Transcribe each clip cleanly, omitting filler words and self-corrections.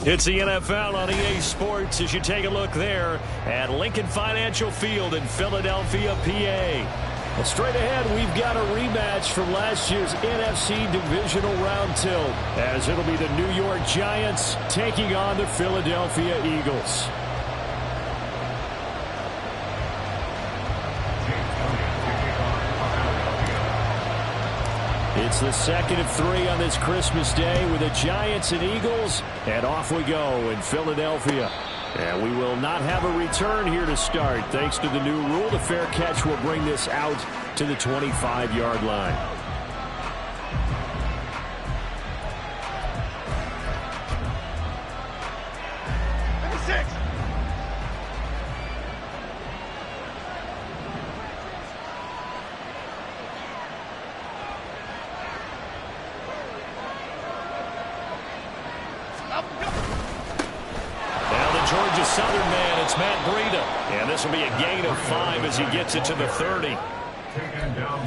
It's the NFL on EA Sports as you take a look there at Lincoln Financial Field in Philadelphia, PA. Well, straight ahead, we've got a rematch from last year's NFC Divisional Round tilt, as it'll be the New York Giants taking on the Philadelphia Eagles. It's the second of 3 on this Christmas Day with the Giants and Eagles, and off we go in Philadelphia. And we will not have a return here to start. Thanks to the new rule, the fair catch will bring this out to the 25-yard line. Georgia Southern man, it's Matt Breida. And this will be a gain of 5 as he gets it to the 30.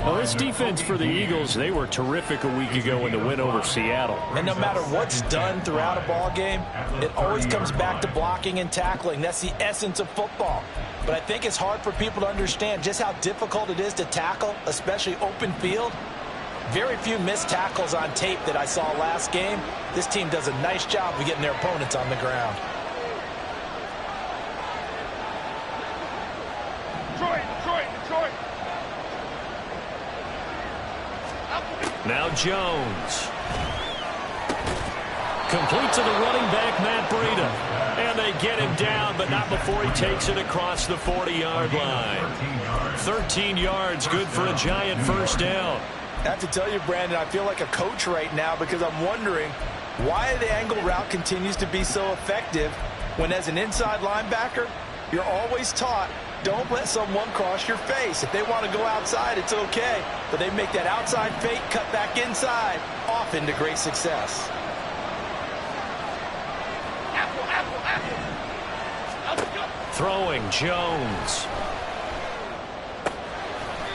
Well, this defense for the Eagles, they were terrific a week ago in the win over Seattle. And no matter what's done throughout a ball game, it always comes back to blocking and tackling. That's the essence of football. But I think it's hard for people to understand just how difficult it is to tackle, especially open field. Very few missed tackles on tape that I saw last game. This team does a nice job of getting their opponents on the ground. Detroit. Now Jones. Complete to the running back, Matt Breida. And they get him down, but not before he takes it across the 40-yard line. 13 yards, good for a Giant first down. I have to tell you, Brandon, I feel like a coach right now because I'm wondering why the angle route continues to be so effective when, as an inside linebacker, you're always taught, don't let someone cross your face. If they want to go outside, it's okay. But they make that outside fake, cut back inside, off into great success. Throwing Jones.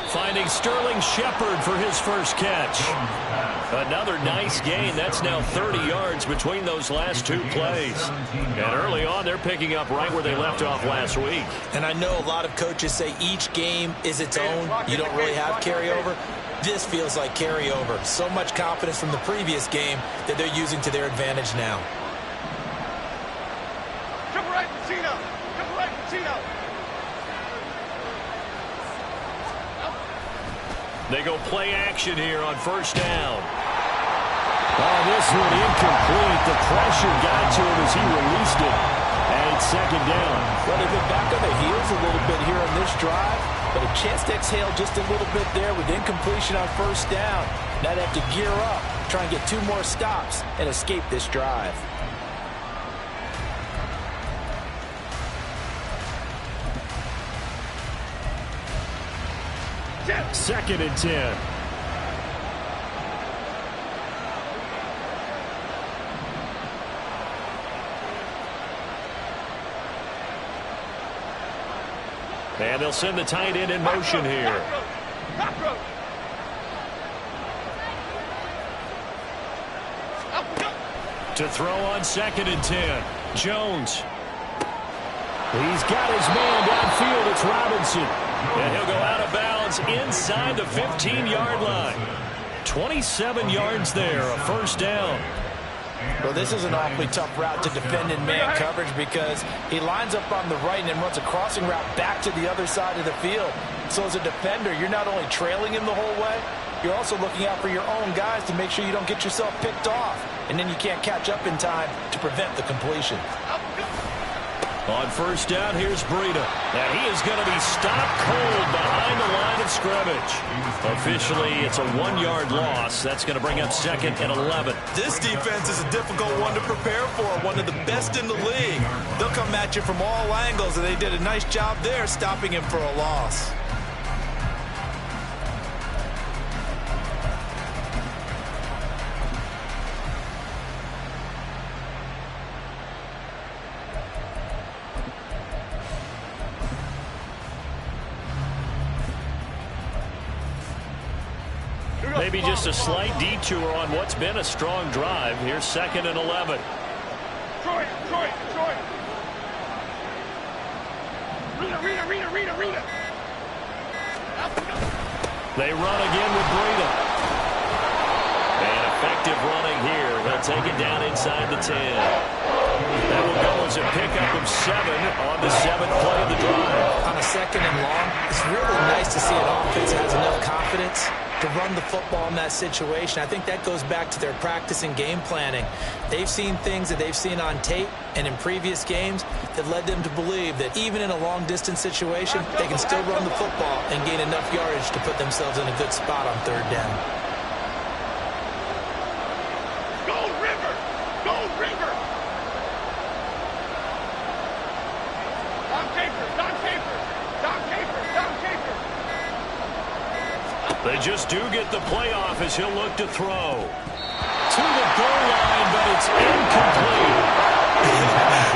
Finding Sterling Shepard for his first catch. Another nice gain. That's now 30 yards between those last 2 plays. And early on, they're picking up right where they left off last week. And I know a lot of coaches say each game is its own. You don't really have carryover. This feels like carryover. So much confidence from the previous game that they're using to their advantage now. Triple right, Pacino. They go play action here on first down. Oh, this one incomplete. The pressure got to him as he released it. And it's second down. Well, they've been back on their heels a little bit here on this drive, but a chance to exhale just a little bit there with incompletion on first down. Now they have to gear up, try and get 2 more stops, and escape this drive. Second and 10. And they'll send the tight end in motion here. To throw on second and 10. Jones. He's got his man downfield. It's Robinson. And he'll go out of bounds inside the 15-yard line. 27 yards there, a first down. Well, this is an awfully tough route to defend in man coverage because he lines up on the right and then runs a crossing route back to the other side of the field. So as a defender, you're not only trailing him the whole way, you're also looking out for your own guys to make sure you don't get yourself picked off. And then you can't catch up in time to prevent the completion. On first down, here's Breida. And he is going to be stopped cold behind the line of scrimmage. Officially, it's a 1-yard loss. That's going to bring up second and 11. This defense is a difficult one to prepare for, one of the best in the league. They'll come at you from all angles, and they did a nice job there stopping him for a loss. Maybe just a slight detour on what's been a strong drive. Here's second and 11. Detroit, Detroit, Detroit. Rita. They run again with Breida. And effective running here. They'll take it down inside the 10. That will go as a pickup of 7 on the 7th play of the drive. On a 2nd and long, it's really nice to see an offense that has enough confidence to run the football in that situation. I think that goes back to their practice and game planning. They've seen things that they've seen on tape and in previous games that led them to believe that even in a long-distance situation, they can still run the football and gain enough yardage to put themselves in a good spot on 3rd down. Gold River! Gold River! Don Capers! Don Capers! Don Capers! Don Capers! They just do get the playoff as he'll look to throw. To the goal line, but it's incomplete.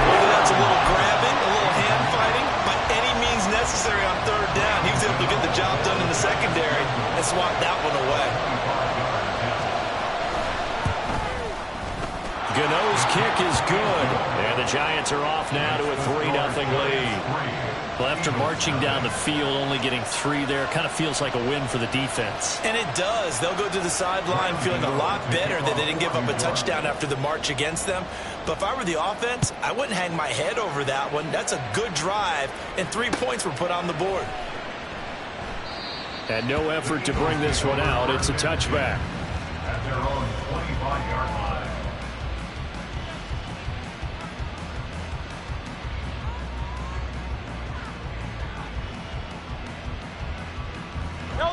Whether that's a little grabbing, a little hand fighting, by any means necessary on 3rd down, he was able to get the job done in the secondary and swat that one away. Gano's kick is good. And the Giants are off now to a 3-0 lead. Well, after marching down the field, only getting 3 there, kind of feels like a win for the defense. And it does. They'll go to the sideline feeling a lot better that they didn't give up a touchdown after the march against them. But if I were the offense, I wouldn't hang my head over that one. That's a good drive, and 3 points were put on the board. And no effort to bring this one out. It's a touchback. At their own 25-yard line.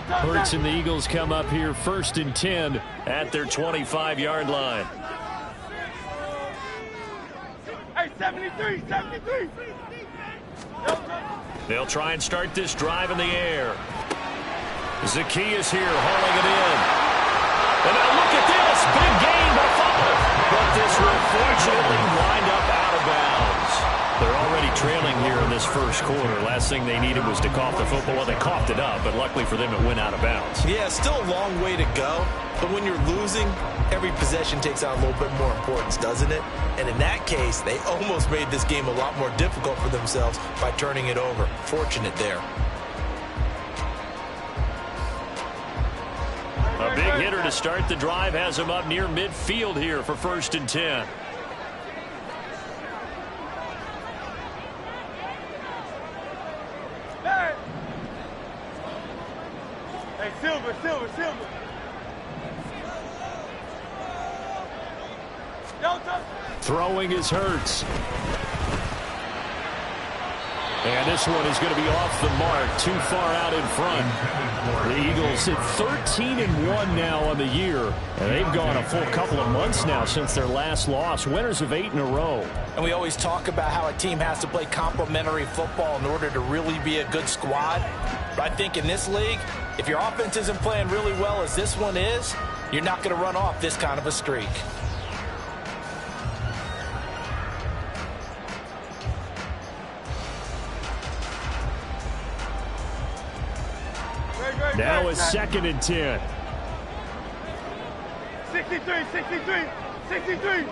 Hurts and the Eagles come up here 1st and 10 at their 25-yard line. Hey, 73, 73. They'll try and start this drive in the air. Zacchaeus here hauling it in. And now look at this. Big gain by Fuller. But this will fortunately wind up out of bounds. They're already trailing here in this 1st quarter. Last thing they needed was to cough the football. Well, they coughed it up, but luckily for them, it went out of bounds. Yeah, still a long way to go. But when you're losing, every possession takes on a little bit more importance, doesn't it? And in that case, they almost made this game a lot more difficult for themselves by turning it over. Fortunate there. A big hitter to start the drive has him up near midfield here for 1st and 10. Hey, Silver. Throwing is Hurts. And this one is going to be off the mark, too far out in front. The Eagles at 13-1 now on the year, and they've gone a full couple of months now since their last loss. Winners of 8 in a row. And we always talk about how a team has to play complementary football in order to really be a good squad. But I think in this league, if your offense isn't playing really well as this one is, you're not going to run off this kind of a streak. Now a 2nd and 10. 63.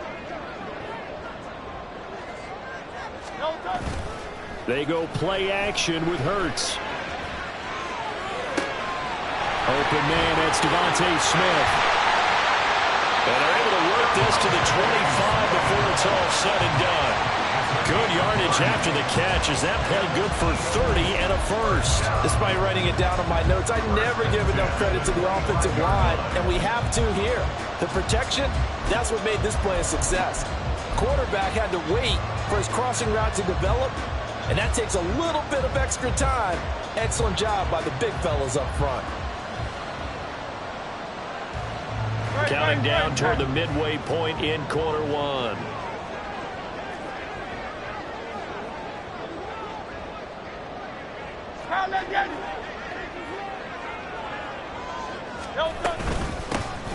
They go play action with Hurts. Open man, that's Devontae Smith. And they're able to work this to the 25 before it's all said and done. Good yardage after the catch as that play good for 30 and a 1st. Despite writing it down on my notes, I never give enough credit to the offensive line, and we have to here. The protection, that's what made this play a success. Quarterback had to wait for his crossing route to develop, and that takes a little bit of extra time. Excellent job by the big fellas up front. Counting down toward the midway point in quarter 1.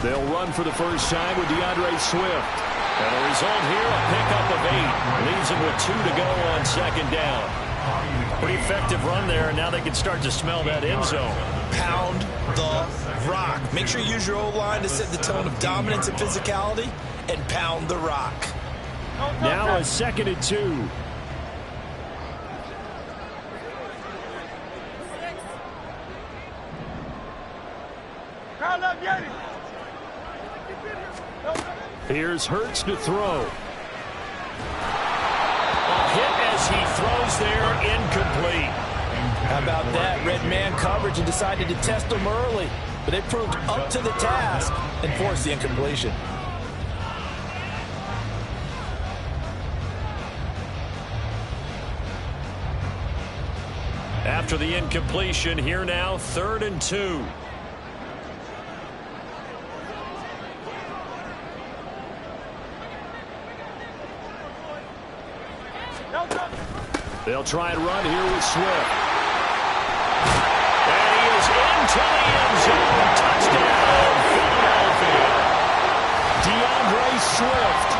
They'll run for the first time with DeAndre Swift. And the result here, a pickup of 8. Leaves them with 2 to go on 2nd down. Pretty effective run there, and now they can start to smell that end zone. Pound the rock. Make sure you use your O-line to set the tone of dominance and physicality, and pound the rock. Now a 2nd and 2. Here's Hurts to throw. Hit as he throws there, incomplete. How about that? Red man coverage and decided to test him early. But they proved up to the task and forced the incompletion. After the incompletion, here now, 3rd and 2. They'll try and run here with Swift. And he is into the end zone. Touchdown, Philadelphia. DeAndre Swift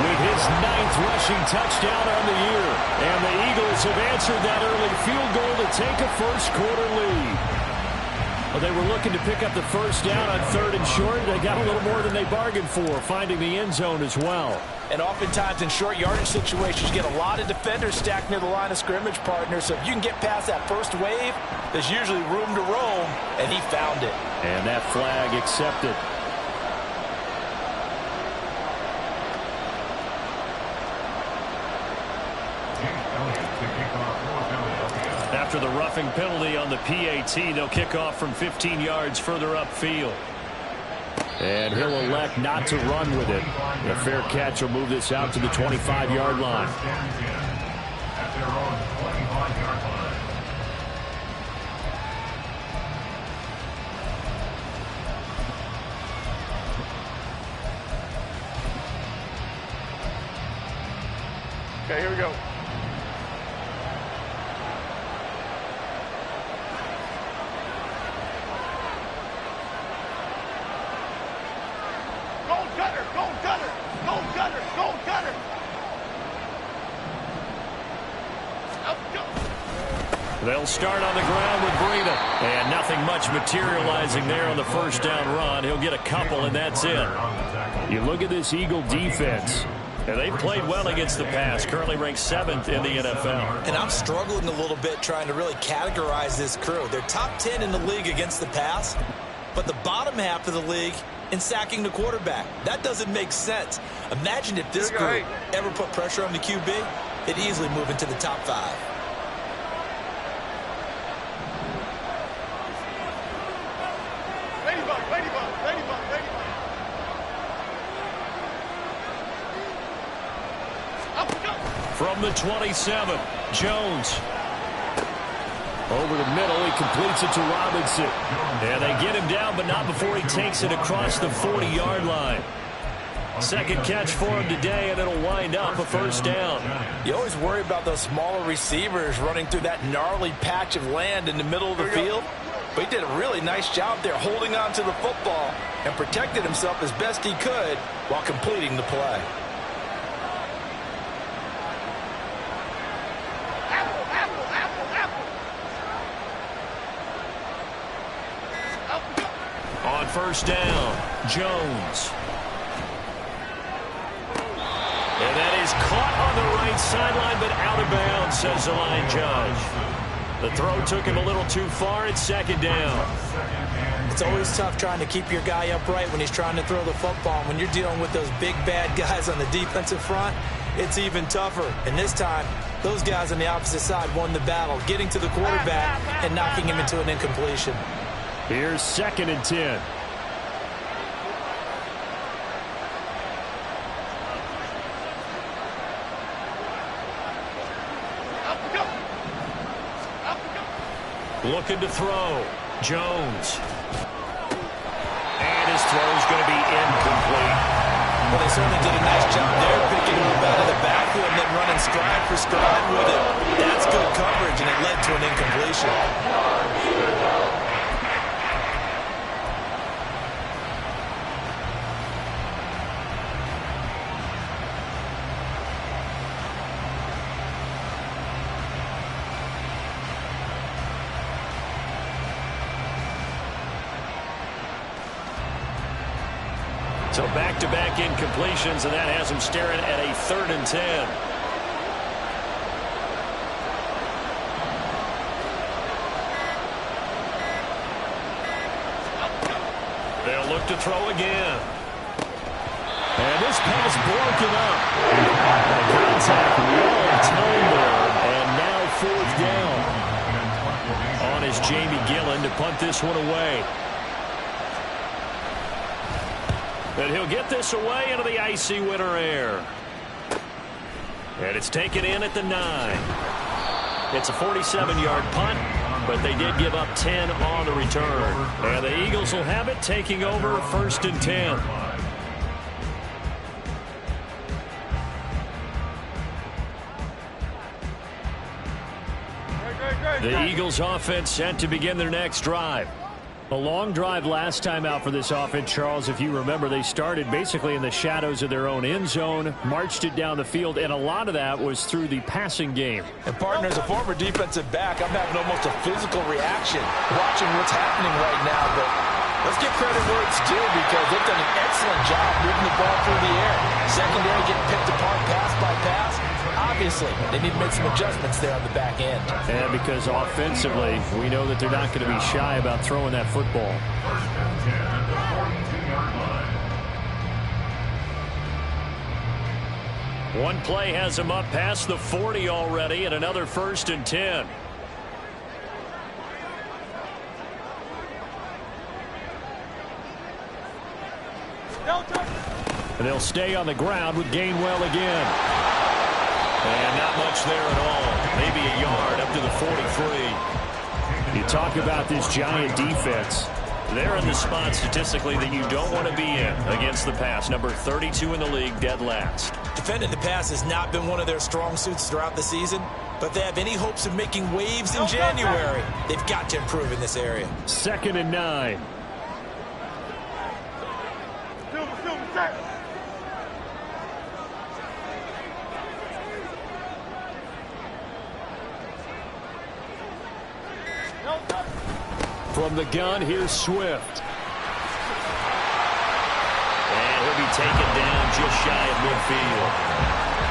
with his 9th rushing touchdown on the year. And the Eagles have answered that early field goal to take a first-quarter lead. Well, they were looking to pick up the first down on 3rd and short. They got a little more than they bargained for, finding the end zone as well. And oftentimes in short yardage situations, you get a lot of defenders stacked near the line of scrimmage, partner. So if you can get past that first wave, there's usually room to roam, and he found it. And that flag accepted. After the roughing penalty on the PAT, they'll kick off from 15 yards further upfield. And he'll elect not to run with it. A fair catch will move this out to the 25-yard line. At their own 25-yard line. Okay, here we go. Gold cutter, gold cutter, gold cutter, gold cutter. Up, go. They'll start on the ground with Breida. And nothing much materializing there on the first down run. He'll get a couple, and that's it. You look at this Eagle defense. And they've played well against the pass, currently ranked 7th in the NFL. And I'm struggling a little bit trying to really categorize this crew. They're top 10 in the league against the pass, but the bottom half of the league in sacking the quarterback. That doesn't make sense. Imagine if this group ever put pressure on the QB, it'd easily move into the top 5. Ladybug, ladybug, ladybug, ladybug. Up, go. From the 27, Jones. Over the middle, he completes it to Robinson. And they get him down, but not before he takes it across the 40-yard line. Second catch for him today, and it'll wind up a first down. You always worry about those smaller receivers running through that gnarly patch of land in the middle of the field. But he did a really nice job there holding on to the football and protected himself as best he could while completing the play. Apple, apple, apple, apple. Up, go. On first down, Jones. And that is caught on the right sideline, but out of bounds, says the line judge. The throw took him a little too far. It's second down. It's always tough trying to keep your guy upright when he's trying to throw the football. When you're dealing with those big, bad guys on the defensive front, it's even tougher. And this time, those guys on the opposite side won the battle, getting to the quarterback and knocking him into an incompletion. Here's 2nd and 10. Up, go. Up, go. Looking to throw. Jones. And his throw's going to be incomplete. Well, they certainly did a nice job there, picking him up out of the backfield and then running stride for stride with it. That's good coverage, and it led to an incompletion. So back-to-back incompletions, and that has him staring at a 3rd and 10. They'll look to throw again. And this pass broken up. Contact long time there, and now 4th down. On is Jamie Gillen to punt this one away. And he'll get this away into the icy winter air. And it's taken in at the 9. It's a 47-yard punt, but they did give up 10 on the return. And the Eagles will have it, taking over 1st and 10. The Eagles offense set to begin their next drive. A long drive last time out for this offense, Charles. If you remember, they started basically in the shadows of their own end zone, marched it down the field, and a lot of that was through the passing game. And, partner, as a former defensive back, I'm having almost a physical reaction watching what's happening right now. But let's give credit where it's due, because they've done an excellent job moving the ball through the air. Secondary getting picked apart pass by pass. Obviously, they need to make some adjustments there on the back end. And because offensively, we know that they're not going to be shy about throwing that football. 1st and 10 at the 42-yard line. One play has him up past the 40 already, and another 1st and 10. And they'll stay on the ground with Gainwell again. And not much there at all. Maybe a yard up to the 43. You talk about this giant defense. They're in the spot statistically that you don't want to be in against the pass. Number 32 in the league, dead last. Defending the pass has not been one of their strong suits throughout the season, but they have any hopes of making waves in January. They've got to improve in this area. 2nd and 9. From the gun, here's Swift. And he'll be taken down just shy of midfield.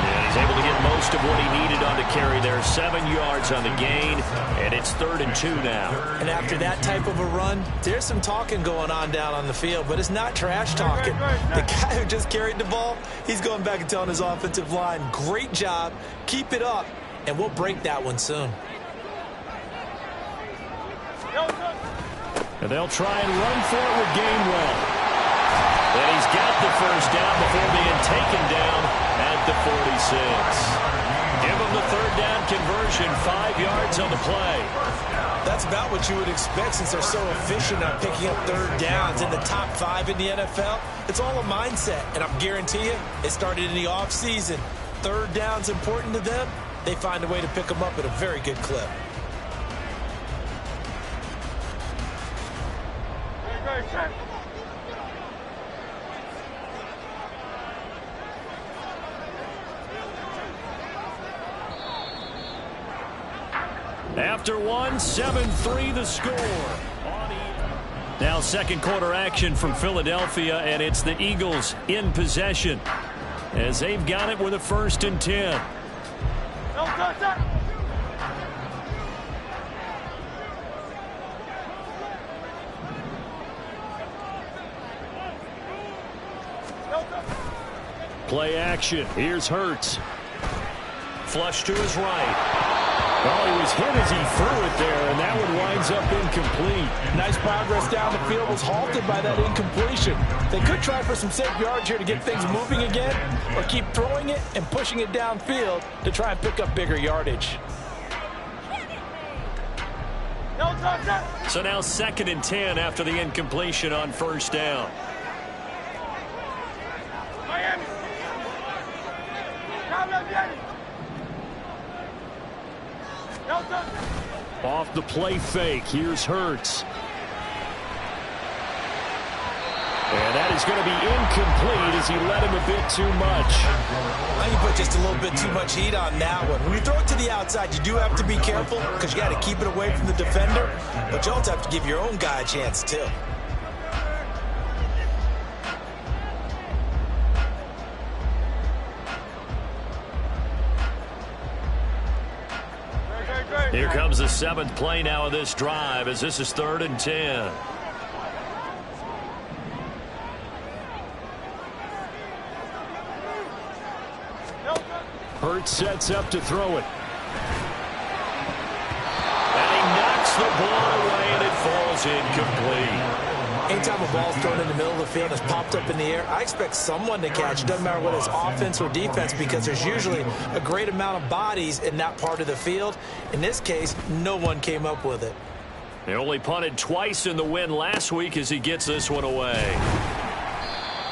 And he's able to get most of what he needed on the carry there. 7 yards on the gain, and it's 3rd and 2 now. And after that type of a run, there's some talking going on down on the field, but it's not trash talking. The guy who just carried the ball, he's going back and telling his offensive line, great job, keep it up, and we'll break that one soon. And they'll try and run for it with Gainwell. And he's got the 1st down before being taken down at the 46. Give him the 3rd down conversion, 5 yards on the play. That's about what you would expect since they're so efficient on picking up 3rd downs in the top 5 in the NFL. It's all a mindset, and I'm guarantee you it started in the offseason. 3rd down's important to them. They find a way to pick them up at a very good clip. After one, 7-3 the score. Now 2nd quarter action from Philadelphia, and it's the Eagles in possession as they've got it with a 1st and 10. Play action. Here's Hurts. Flush to his right. Well, he was hit as he threw it there, and that one winds up incomplete. Nice progress down the field was halted by that incompletion. They could try for some safe yards here to get things moving again, or keep throwing it and pushing it downfield to try and pick up bigger yardage. So now 2nd and 10 after the incompletion on 1st down. Off the play fake, here's Hurts. And that is going to be incomplete as he led him a bit too much. I think you put just a little bit too much heat on that one. When you throw it to the outside, you do have to be careful because you got to keep it away from the defender. But you also have to give your own guy a chance, too. Here comes the 7th play now of this drive as this is 3rd and 10. Hurts sets up to throw it. And he knocks the ball away and it falls incomplete. Anytime a ball's thrown in the middle of the field and it's popped up in the air, I expect someone to catch. It doesn't matter whether it's offense or defense because there's usually a great amount of bodies in that part of the field. In this case, no one came up with it. They only punted twice in the win last week as he gets this one away.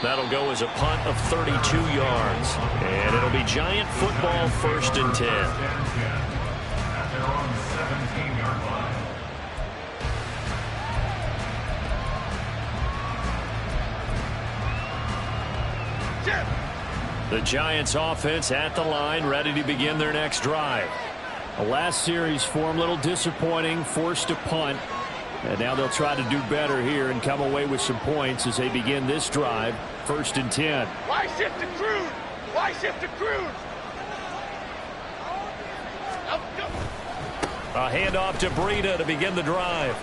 That'll go as a punt of 32 yards. And it'll be Giant football 1st and 10. At their own 17-yard line. The Giants offense at the line, ready to begin their next drive. The last series for them, a little disappointing, forced to punt. And now they'll try to do better here and come away with some points as they begin this drive, 1st and 10. Why shift to Cruz? Why shift to Cruz? A handoff to Breida to begin the drive.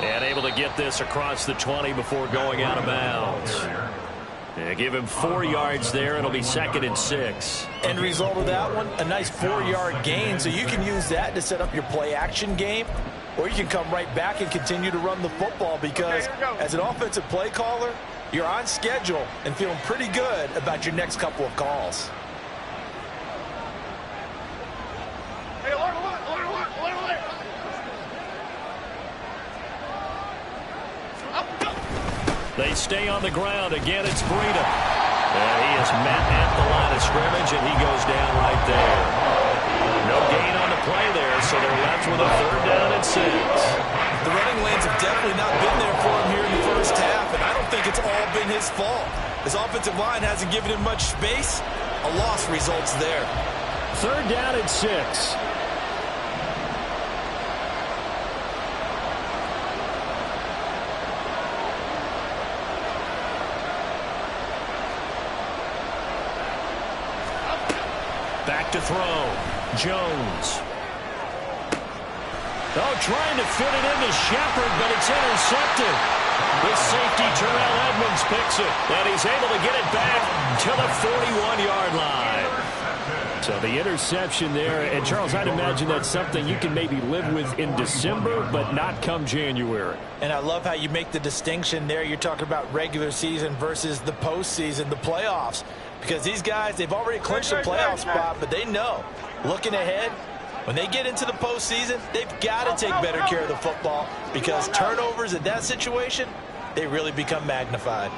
And able to get this across the 20 before going out of bounds. Yeah, give him 4 yards there. It'll be 2nd and 6. End result of that one, a nice 4-yard gain. So you can use that to set up your play-action game, or you can come right back and continue to run the football because as an offensive play caller, you're on schedule and feeling pretty good about your next couple of calls. Hey, alert. They stay on the ground. Again, it's Breida. And he is met at the line of scrimmage, and he goes down right there. No gain on the play there, so they're left with a 3rd down and 6. The running lanes have definitely not been there for him here in the first half, and I don't think it's all been his fault. His offensive line hasn't given him much space. A loss results there. 3rd down and 6. Back to throw. Jones. Oh, trying to fit it into Shepard, but it's intercepted. The safety, Terrell Edmonds, picks it. And he's able to get it back to the 41-yard line. So the interception there. And, Charles, I'd imagine that's something you can maybe live with in December, but not come January. And I love how you make the distinction there. You're talking about regular season versus the postseason, the playoffs. Because these guys, they've already clinched a playoff spot, but they know, looking ahead, when they get into the postseason, they've got to take better care of the football because turnovers in that situation, they really become magnified.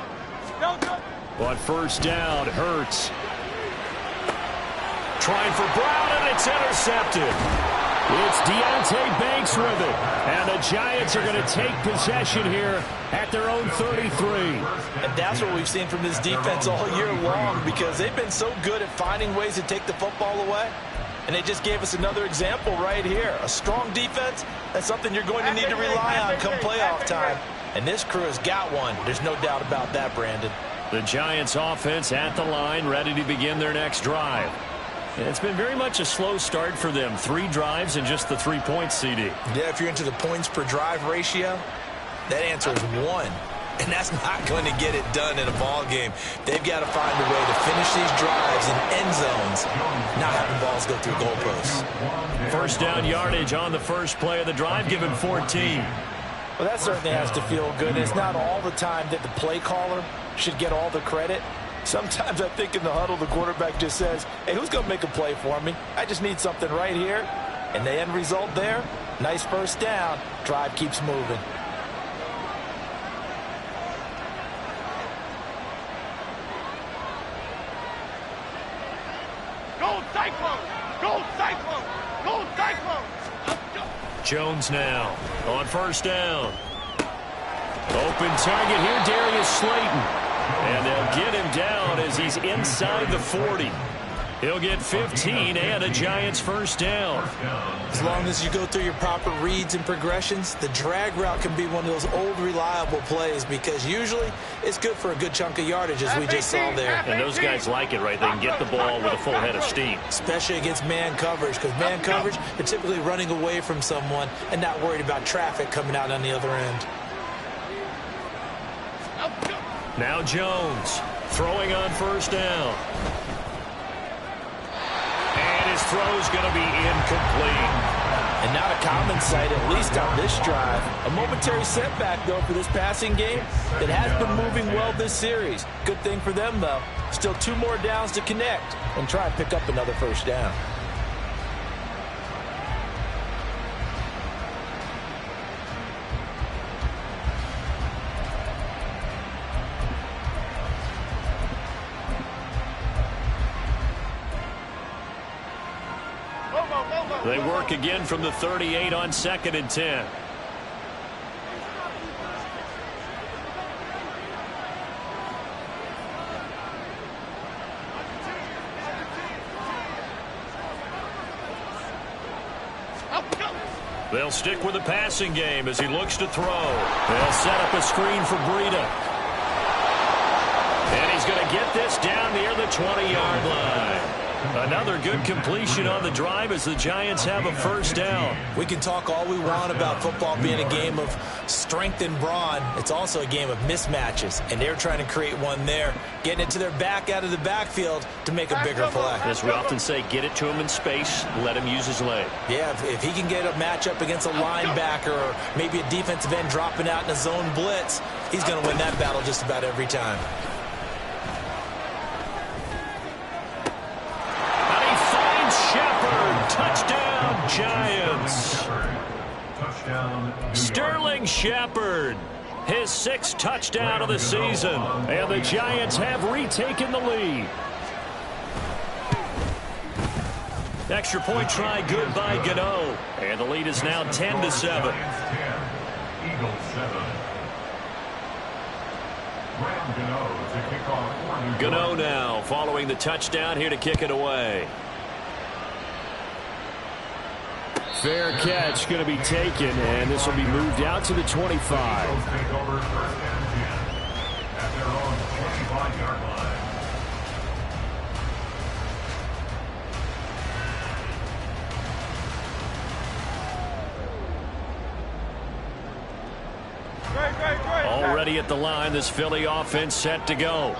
On 1st down, Hurts. Trying for Brown, and it's intercepted. It's Deontay Banks with it. And the Giants are going to take possession here at their own 33. And that's what we've seen from this defense all year long because they've been so good at finding ways to take the football away. And they just gave us another example right here. A strong defense, that's something you're going to need to rely on come playoff time. And this crew has got one. There's no doubt about that, Brandon. The Giants offense at the line, ready to begin their next drive. And it's been very much a slow start for them. 3 drives and just the 3 points, CD. Yeah, if you're into the points per drive ratio, that answer is 1. And that's not going to get it done in a ball game. They've got to find a way to finish these drives in end zones, not having balls go through goalposts. 1st down yardage on the first play of the drive, given 14. Well, that certainly has to feel good. It's not all the time that the play caller should get all the credit. Sometimes I think in the huddle, the quarterback just says, hey, who's going to make a play for me? I just need something right here. And the end result there, nice 1st down. Drive keeps moving. Gold Cyclone! Gold Cyclone! Gold Cyclone! Jones now on 1st down. Open target here, Darius Slayton. And they'll get him down as he's inside the 40. He'll get 15 and a Giants first down. As long as you go through your proper reads and progressions, the drag route can be one of those old reliable plays because usually it's good for a good chunk of yardage, as we just saw there. And those guys like it, right? They can get the ball with a full head of steam. Especially against man coverage, because man coverage, they're typically running away from someone and not worried about traffic coming out on the other end. Now Jones throwing on first down. And his throw's going to be incomplete. And not a common sight, at least on this drive. A momentary setback, though, for this passing game that has been moving well this series. Good thing for them, though. Still 2 more downs to connect and try and pick up another first down. They work again from the 38 on 2nd and 10. They'll stick with the passing game as he looks to throw. They'll set up a screen for Breida. And he's going to get this down near the 20-yard line. Another good completion on the drive as the Giants have a first down. We can talk all we want about football being a game of strength and brawn. It's also a game of mismatches, and they're trying to create one there, getting it to their back out of the backfield to make a bigger play. As we often say, get it to him in space, let him use his leg. Yeah, if he can get a matchup against a linebacker or maybe a defensive end dropping out in a zone blitz, he's going to win that battle just about every time. Touchdown, Giants. Sterling Shepard, his 6th touchdown of the season. And the Giants have retaken the lead. Extra point try good by Gano. And the lead is now 10-7. Gano now following the touchdown here to kick it away. Fair catch going to be taken, and this will be moved out to the 25. Already at the line, this Philly offense set to go.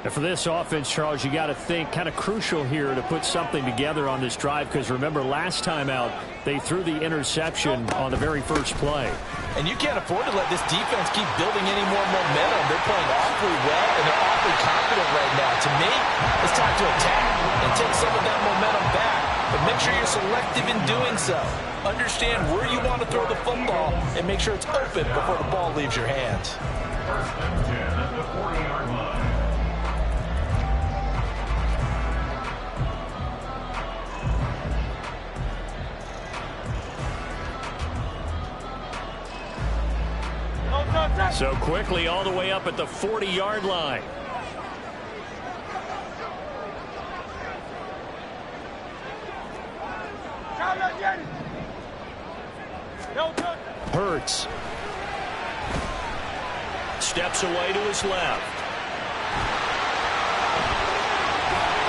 And for this offense, Charles, you got to think kind of crucial here to put something together on this drive, because remember last time out they threw the interception on the very first play. And you can't afford to let this defense keep building any more momentum. They're playing awfully well, and they're awfully confident right now. To me, it's time to attack and take some of that momentum back. But make sure you're selective in doing so. Understand where you want to throw the football and make sure it's open before the ball leaves your hands. First and 10 at the 40-yard line. So quickly all the way up at the 40-yard line. Hurts. Steps away to his left.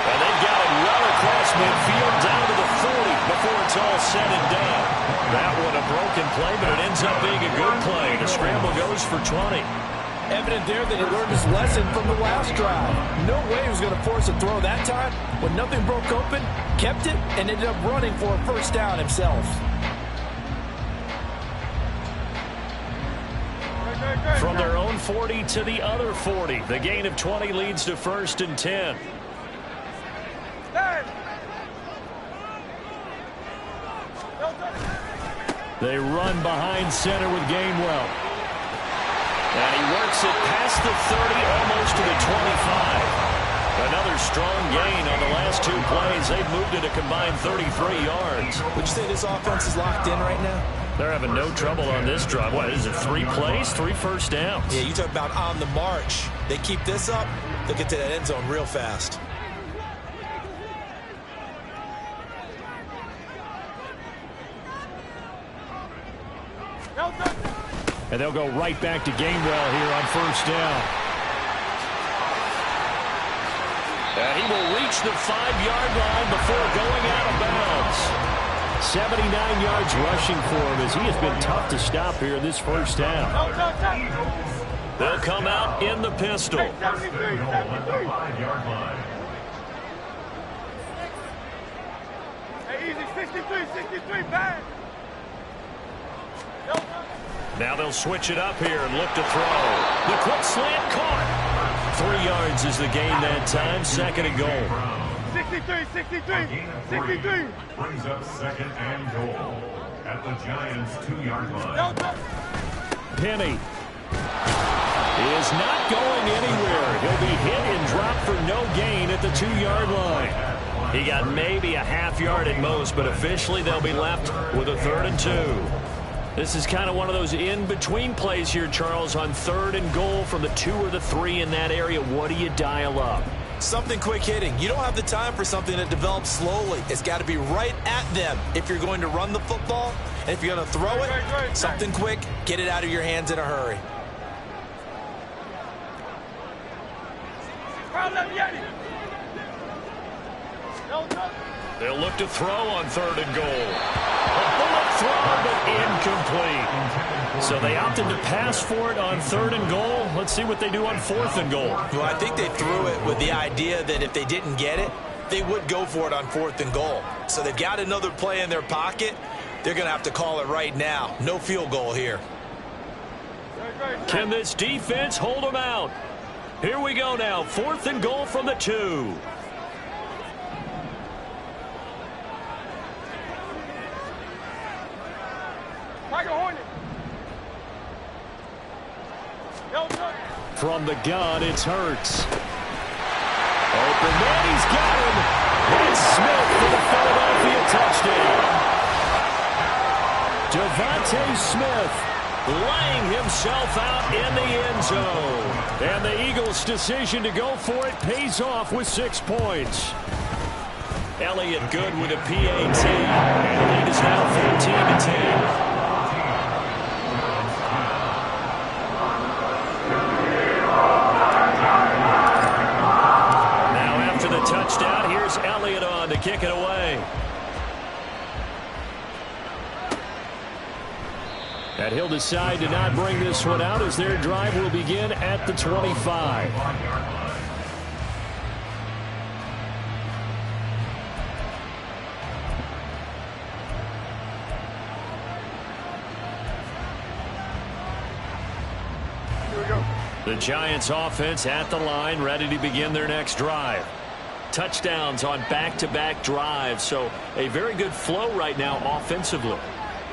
And they've got it well across midfield down to the 40 before it's all said and done. That one a broken play, but it ends up being a good play. The scramble goes for 20. Evident there that he learned his lesson from the last drive. No way he was going to force a throw that time. When nothing broke open, kept it, and ended up running for a first down himself. From their own 40 to the other 40. The gain of 20 leads to 1st and 10. They run behind center with Gainwell. And he works it past the 30, almost to the 25. Another strong gain on the last 2 plays. They've moved it a combined 33 yards. Would you say this offense is locked in right now? They're having no trouble on this drive. What is it, 3 plays, 3 first downs? Yeah, you talk about on the march. They keep this up, they'll get to that end zone real fast. And they'll go right back to Gainwell here on first down. And he will reach the 5-yard line before going out of bounds. 79 yards rushing for him as he has been tough to stop here in this first down. They'll come out in the pistol. 73. Hey, easy, 63, bang. Now they'll switch it up here and look to throw. The quick slant caught. 3 yards is the gain that time. Second and goal. 63. Brings up second and goal at the Giants' 2-yard line. Penny is not going anywhere. He'll be hit and dropped for no gain at the 2-yard line. He got maybe a half-yard at most, but officially they'll be left with a 3rd and 2. This is kind of one of those in-between plays here, Charles, on 3rd and goal from the 2 or the 3 in that area. What do you dial up? Something quick hitting. You don't have the time for something that develops slowly. It's got to be right at them if you're going to run the football. And if you're going to throw it, something quick, get it out of your hands in a hurry. They'll look to throw on 3rd and goal. A bullet throw, but incomplete. So they opted to pass for it on 3rd and goal. Let's see what they do on 4th and goal. Well, I think they threw it with the idea that if they didn't get it, they would go for it on 4th and goal. So they've got another play in their pocket. They're going to have to call it right now. No field goal here. Can this defense hold them out? Here we go now. 4th and goal from the 2. From the gun, it's Hurts. Open man, he's got him. And Smith for the Philadelphia touchdown. Devontae Smith laying himself out in the end zone. And the Eagles' decision to go for it pays off with 6 points. Elliott good with a PAT. And the lead is now 14-10. Touchdown. Here's Elliott on to kick it away. And he'll decide to not bring this one out as their drive will begin at the 25. The Giants offense at the line, ready to begin their next drive. Touchdowns on back-to-back drives, so a very good flow right now offensively.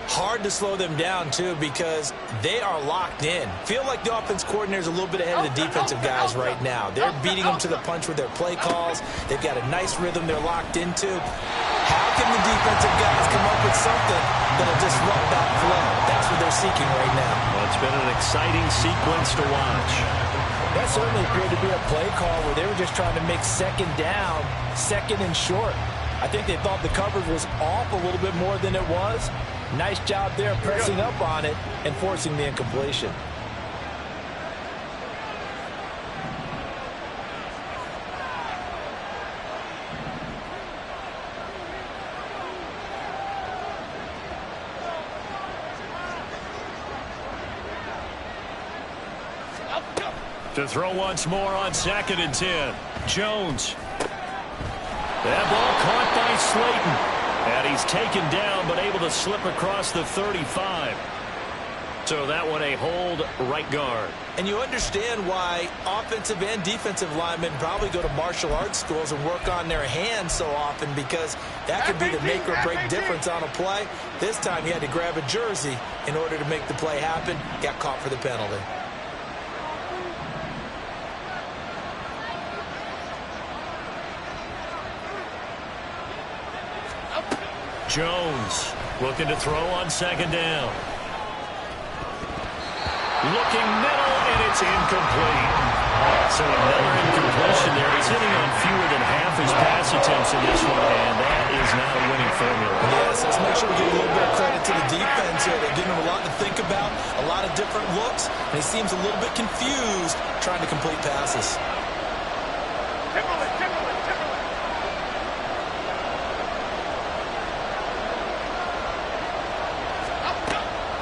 Hard to slow them down, too, because they are locked in. Feel like the offense coordinator is a little bit ahead of the defensive guys right now. They're beating them to the punch with their play calls. They've got a nice rhythm they're locked into. How can the defensive guys come up with something that'll disrupt that flow? That's what they're seeking right now. Well, it's been an exciting sequence to watch. That certainly appeared to be a play call where they were just trying to make 2nd down, 2nd and short. I think they thought the coverage was off a little bit more than it was. Nice job there pressing up on it and forcing the incompletion. To throw once more on 2nd and 10. Jones. That ball caught by Slayton. And he's taken down but able to slip across the 35. So that one a hold right guard. And you understand why offensive and defensive linemen probably go to martial arts schools and work on their hands so often, because that could be the make or break difference on a play. This time he had to grab a jersey in order to make the play happen. Got caught for the penalty. Jones looking to throw on 2nd down. Looking middle, and it's incomplete. So another incompletion there. He's hitting on fewer than half his pass attempts in this one, and that is not a winning formula. Yes, let's make sure we give a little bit of credit to the defense here. They're giving him a lot to think about. and he seems a little bit confused trying to complete passes.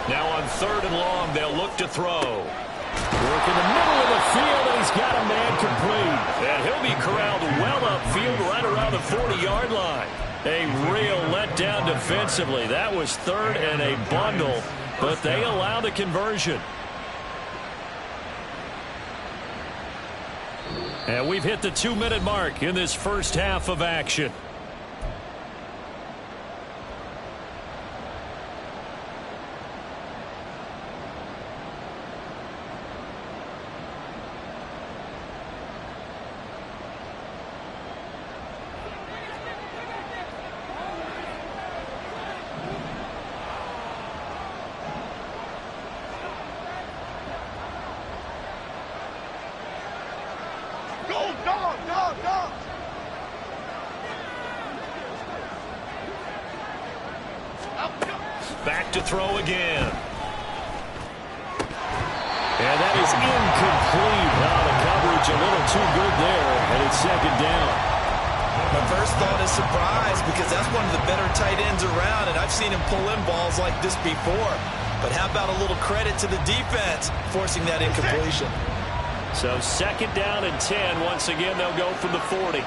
Now on 3rd and long, they'll look to throw. Work in the middle of the field, and he's got a man complete. And he'll be corralled well upfield right around the 40-yard line. A real letdown defensively. That was 3rd and a bundle, but they allow the conversion. And we've hit the 2-minute mark in this first half of action. Back to throw again. And that is incomplete. Now the coverage a little too good there, and it's 2nd down. My first thought is surprise, because that's one of the better tight ends around, and I've seen him pull in balls like this before. But how about a little credit to the defense forcing that incompletion? So 2nd down and 10. Once again, they'll go from the 40.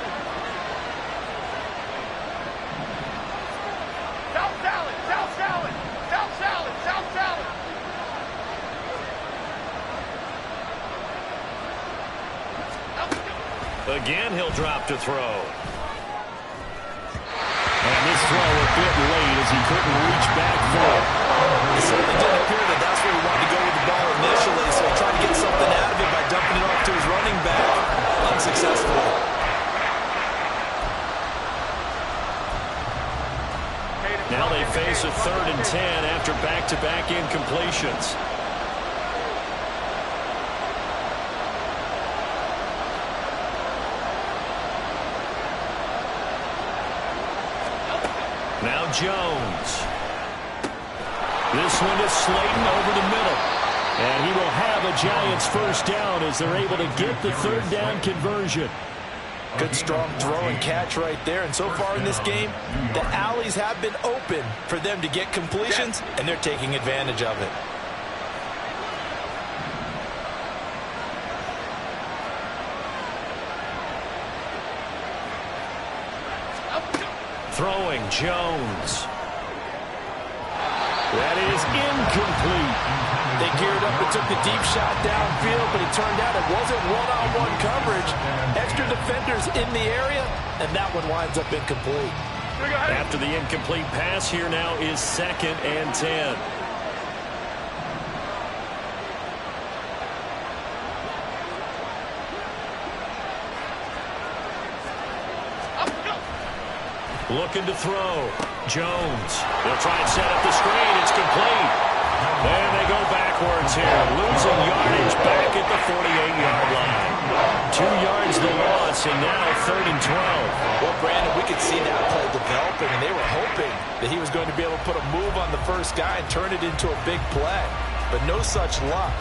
Again, he'll drop to throw. And this throw a bit late as he couldn't reach back for it. It certainly didn't appear that that's where he wanted to go with the ball initially, so he tried to get something out of it by dumping it off to his running back. Unsuccessfully. Now they face a 3rd and 10 after back-to-back incompletions. Now Jones. This one is Slayton over the middle. And he will have a Giants first down as they're able to get the 3rd down conversion. Good strong throw and catch right there. And so far in this game, the alleys have been open for them to get completions, and they're taking advantage of it. Throwing Jones. That is incomplete. They geared up and took the deep shot downfield, but it turned out it wasn't one-on-one coverage. Extra defenders in the area, and that one winds up incomplete. After the incomplete pass, here now is 2nd and 10. Looking to throw. Jones. They'll try and set up the screen. It's complete. And they go backwards here. Losing yardage back at the 48-yard line. 2 yards the loss, and now 3rd and 12. Well, Brandon, we could see that play developing, and they were hoping that he was going to be able to put a move on the first guy and turn it into a big play. But no such luck.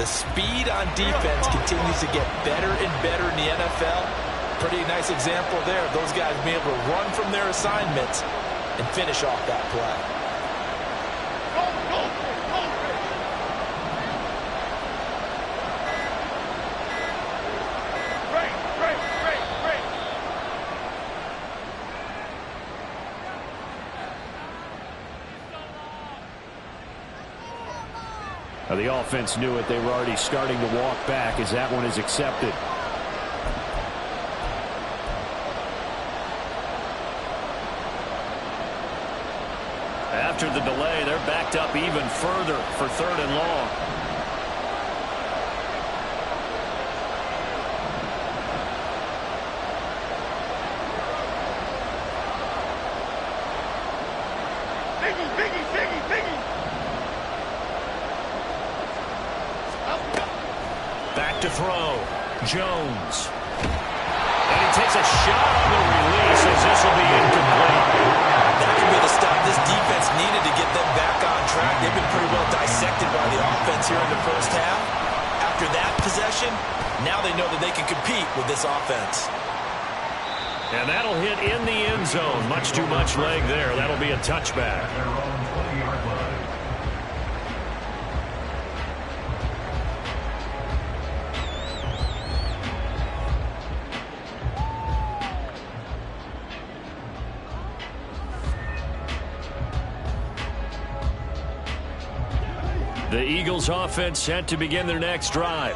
The speed on defense continues to get better and better in the NFL. Pretty nice example there of those guys being able to run from their assignments and finish off that play. Now the offense knew it. They were already starting to walk back as that one is accepted. After the delay, they're backed up even further for 3rd and long. Back to throw. Jones. And he takes a shot on the release as this will be incomplete. That could be the stop this defense needed to get them back on track. They've been pretty well dissected by the offense here in the first half. know that they can compete with this offense. And that'll hit in the end zone. Much too much leg there. That'll be a touchback. Their own 20-yard line. The Eagles offense set to begin their next drive.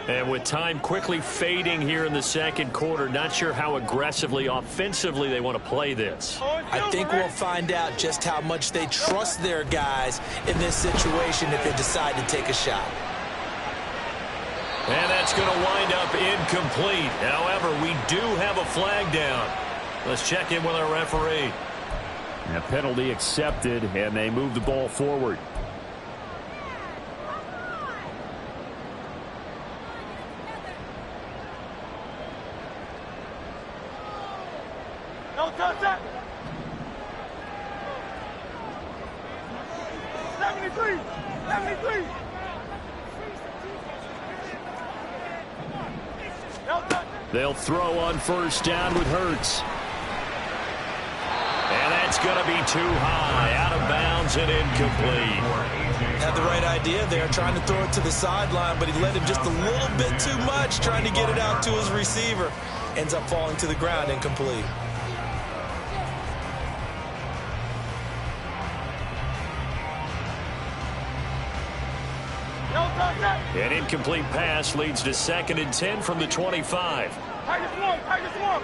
And with time quickly fading here in the second quarter, not sure how aggressively, offensively they want to play this. I think we'll find out just how much they trust their guys in this situation if they decide to take a shot. And that's going to wind up incomplete. However, we do have a flag down. Let's check in with our referee. A penalty accepted, and they move the ball forward. No touch that. 73. 73. No touch. They'll throw on first down with Hurts. And that's going to be too high, out of bounds and incomplete. Had the right idea there, trying to throw it to the sideline, but he led him just a little bit too much, trying to get it out to his receiver. Ends up falling to the ground, incomplete. An incomplete pass leads to 2nd and 10 from the 25. Practice one. Practice one.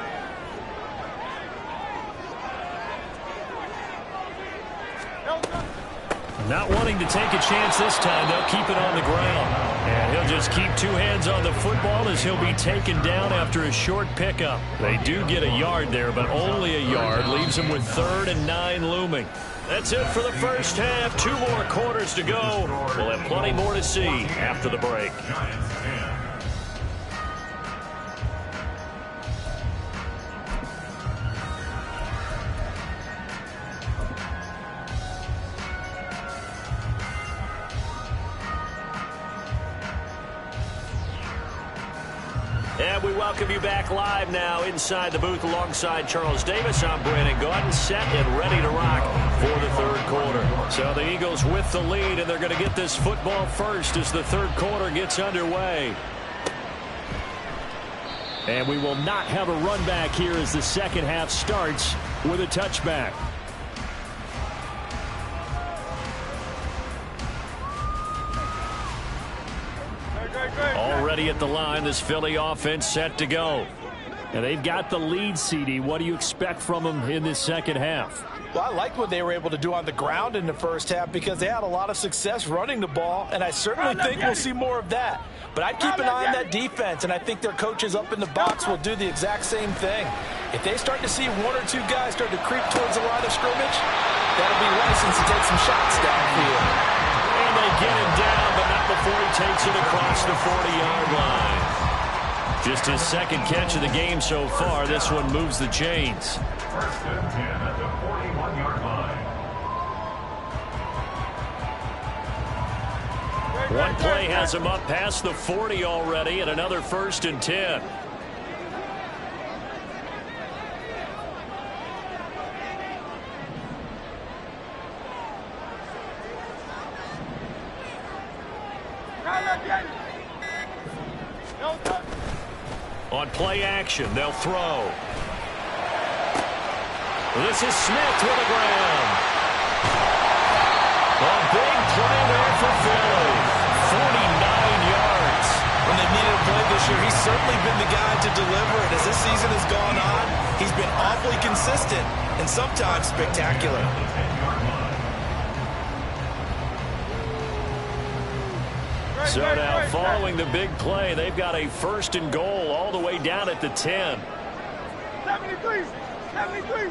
Not wanting to take a chance this time, they'll keep it on the ground. And he'll just keep 2 hands on the football as he'll be taken down after a short pickup. They do get a yard there, but only a yard. Leaves them with 3rd and 9 looming. That's it for the first half. 2 more quarters to go. We'll have plenty more to see after the break. Giants 10. And we welcome you back live now inside the booth alongside Charles Davis. I'm Brandon Gaudin, set and ready to rock for the 3rd quarter. So the Eagles with the lead, and they're going to get this football first as the 3rd quarter gets underway. And we will not have a run back here as the 2nd half starts with a touchback. Already at the line, this Philly offense set to go. And they've got the lead, CD. What do you expect from them in this 2nd half? Well, I liked what they were able to do on the ground in the first half because they had a lot of success running the ball, and I certainly think we'll see more of that. But I'd keep an eye on that defense, and I think their coaches up in the box will do the exact same thing. If they start to see 1 or 2 guys start to creep towards the line of scrimmage, that'll be license to take some shots downfield. And they get him down, but not before he takes it across the 40-yard line. Just his 2nd catch of the game so far. This one moves the chains. 1st and 10 at the 41-yard line. One play has him up past the 40 already, and another 1st and 10. On play action, they'll throw. This is Smith with the ground. A big play there for Philly. 49 yards. When they needed a play this year, he's certainly been the guy to deliver it. As this season has gone on, he's been awfully consistent and sometimes spectacular. So now following the big play, they've got a 1st and goal all the way down at the 10. 73. 73.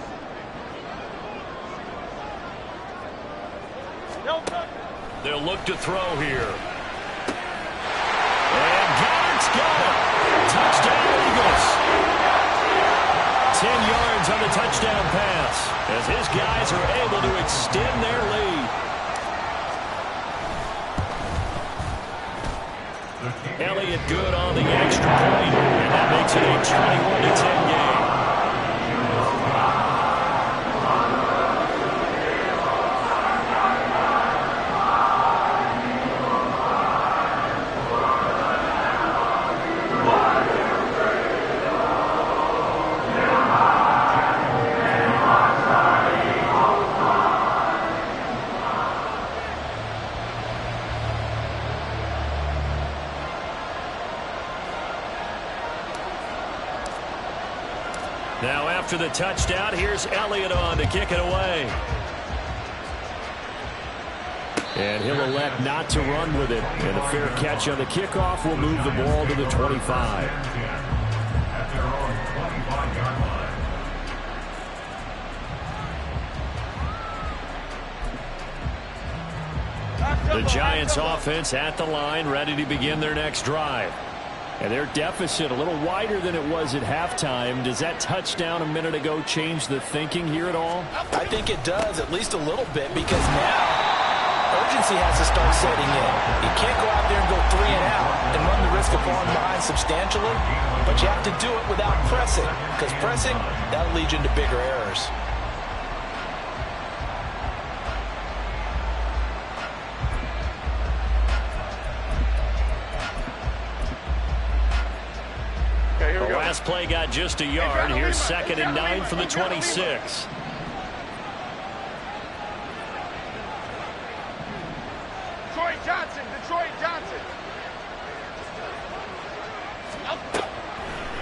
No touch. They'll look to throw here. And Goddard's got it. Touchdown Eagles. 10 yards on the touchdown pass as his guys are able to extend their lead. Elliott good on the extra point, and that makes it a 21-10 game. Now after the touchdown, here's Elliott on to kick it away. And he'll elect not to run with it. And a fair catch on the kickoff will move the ball to the 25. At their own 25-yard line. The Giants offense at the line, ready to begin their next drive. And their deficit a little wider than it was at halftime. Does that touchdown a minute ago change the thinking here at all? I think it does, at least a little bit, because now urgency has to start setting in. You can't go out there and go 3 and out and run the risk of falling behind substantially, but you have to do it without pressing, because pressing, that'll lead you into bigger errors. The last play got just a yard. Here's 2nd and 9 from the 26. Detroit Johnson.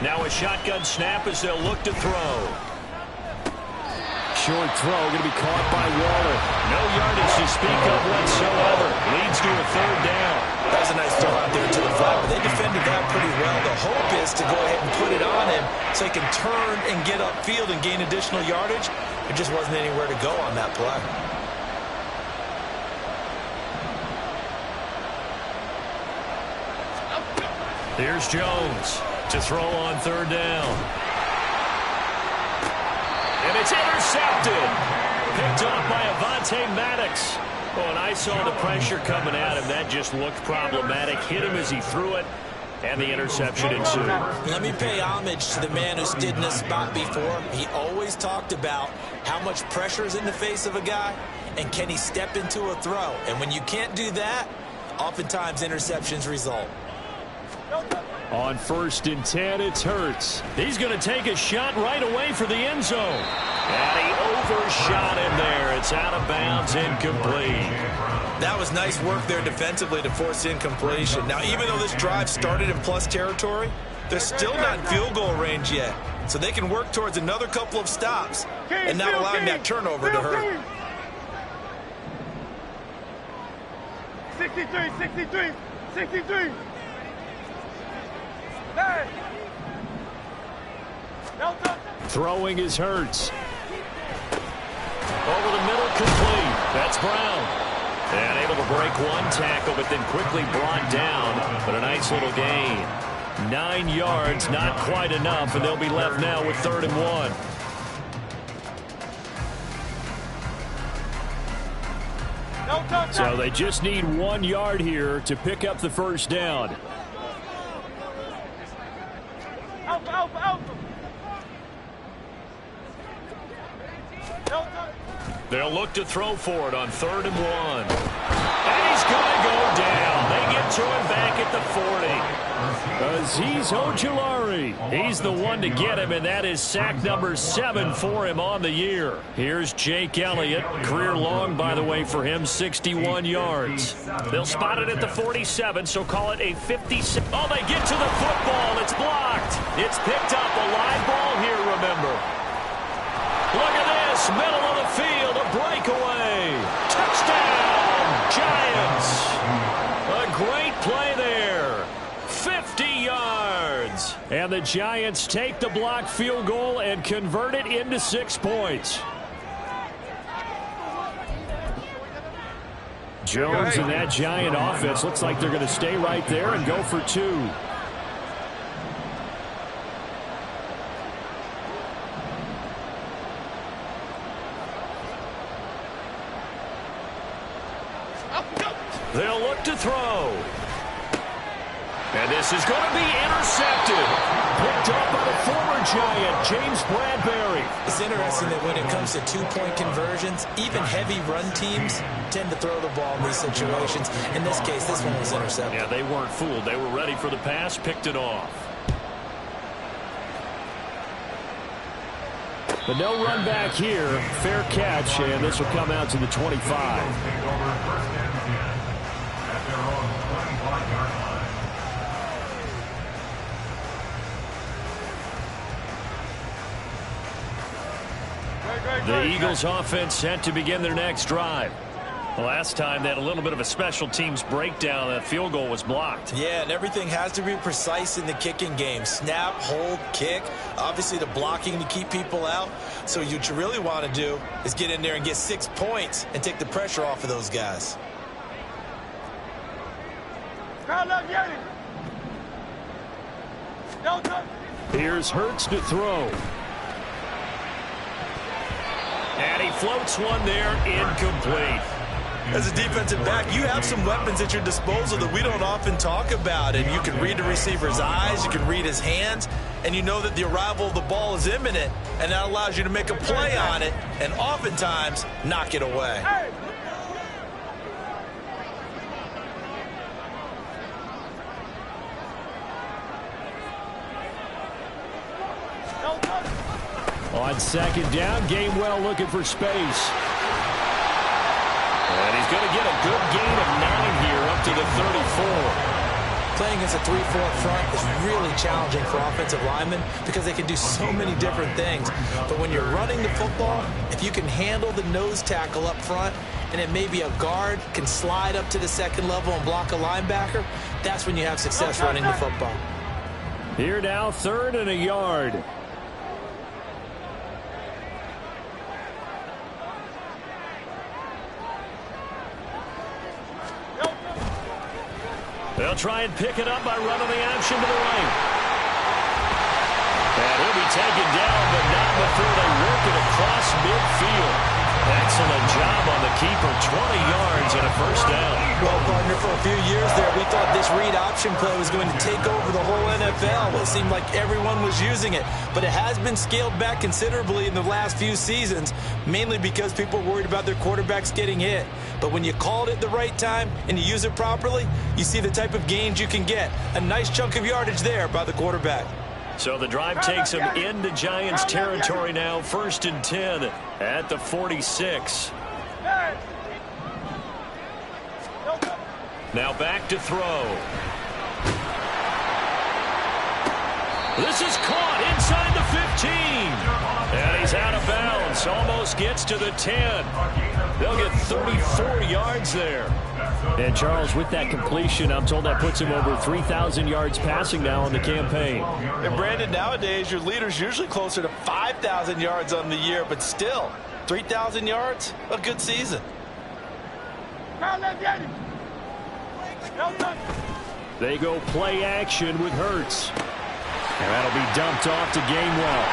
Now a shotgun snap as they'll look to throw. Short throw going to be caught by Waller. No yardage to speak of whatsoever. Leads to a 3rd down. That was a nice throw out there to the flat, but they defended that pretty well. The hope is to go ahead and put it on him so he can turn and get upfield and gain additional yardage. There just wasn't anywhere to go on that play. Here's Jones to throw on 3rd down. And it's intercepted. Picked off by Avonte Maddox. Oh, and I saw the pressure coming at him. That just looked problematic. Hit him as he threw it, and the interception ensued. Let me pay homage to the man who stood in this spot before. He always talked about how much pressure is in the face of a guy, and can he step into a throw. And when you can't do that, oftentimes interceptions result. On 1st and 10, it's Hurts. He's going to take a shot right away for the end zone. And he overshot him there. It's out of bounds, incomplete. That was nice work there defensively to force incompletion. Now, even though this drive started in plus territory, they're still not in field goal range yet. So they can work towards another couple of stops and not allowing that turnover to hurt. 63. Hey. Throwing is Hurts. Over the middle, complete. That's Brown. And able to break one tackle, but then quickly brought down. But a nice little gain. 9 yards, not quite enough, and they'll be left now with 3rd and 1. So they just need 1 yard here to pick up the 1st down. They'll look to throw for it on 3rd and 1. And he's going to go down. They get to him back at the 40. Azeez Ojulari. He's the one to get him, and that is sack number 7 for him on the year. Here's Jake Elliott. Career long, by the way, for him, 61 yards. They'll spot it at the 47, so call it a 56. Oh, they get to the football. It's blocked. It's picked up. A live ball here, remember. Look at this. Middle of the field. A breakaway. Touchdown, Giants. A great play there. 50 yards. And the Giants take the blocked field goal and convert it into 6 points. Jones and that Giant offense looks like they're going to stay right there and go for 2. They'll look to throw. And this is going to be intercepted. Picked up by the former Giant, James Bradbury. It's interesting that when it comes to two-point conversions, even heavy run teams tend to throw the ball in these situations. In this case, this one was intercepted. Yeah, they weren't fooled. They were ready for the pass, picked it off. But no run back here. Fair catch, and this will come out to the 25. The Eagles offense set to begin their next drive. The last time they had a little bit of a special teams breakdown. That field goal was blocked. Yeah, and everything has to be precise in the kicking game. Snap, hold, kick. Obviously the blocking to keep people out. So what you really want to do is get in there and get 6 points and take the pressure off of those guys. Here's Hurts to throw. And he floats one there, incomplete. As a defensive back, you have some weapons at your disposal that we don't often talk about. And you can read the receiver's eyes, you can read his hands, and you know that the arrival of the ball is imminent, and that allows you to make a play on it and oftentimes knock it away. On second down, Gainwell looking for space. And he's going to get a good gain of 9 here up to the 34. Playing against a 3-4 front is really challenging for offensive linemen because they can do so many different things. But when you're running the football, if you can handle the nose tackle up front, and it may be a guard can slide up to the second level and block a linebacker, that's when you have success running the football. Here now, 3rd and a yard. They'll try and pick it up by running the action to the right. And he'll be taken down, but not before they work it across midfield. Excellent job on the keeper, 20 yards and a first down. Well, partner, for a few years there, we thought this read option play was going to take over the whole NFL. It seemed like everyone was using it, but it has been scaled back considerably in the last few seasons, mainly because people are worried about their quarterbacks getting hit. But when you call it the right time and you use it properly, you see the type of gains you can get. A nice chunk of yardage there by the quarterback. So the drive takes them into Giants territory now. 1st and 10 at the 46. Now back to throw. This is caught inside the 15. And he's out of bounds. Almost gets to the 10. They'll get 34 yards there. And Charles, with that completion, I'm told that puts him over 3,000 yards passing now on the campaign. And Brandon, nowadays your leader's usually closer to 5,000 yards on the year, but still 3,000 yards, a good season. They go play action with Hurts. And that'll be dumped off to Gainwell.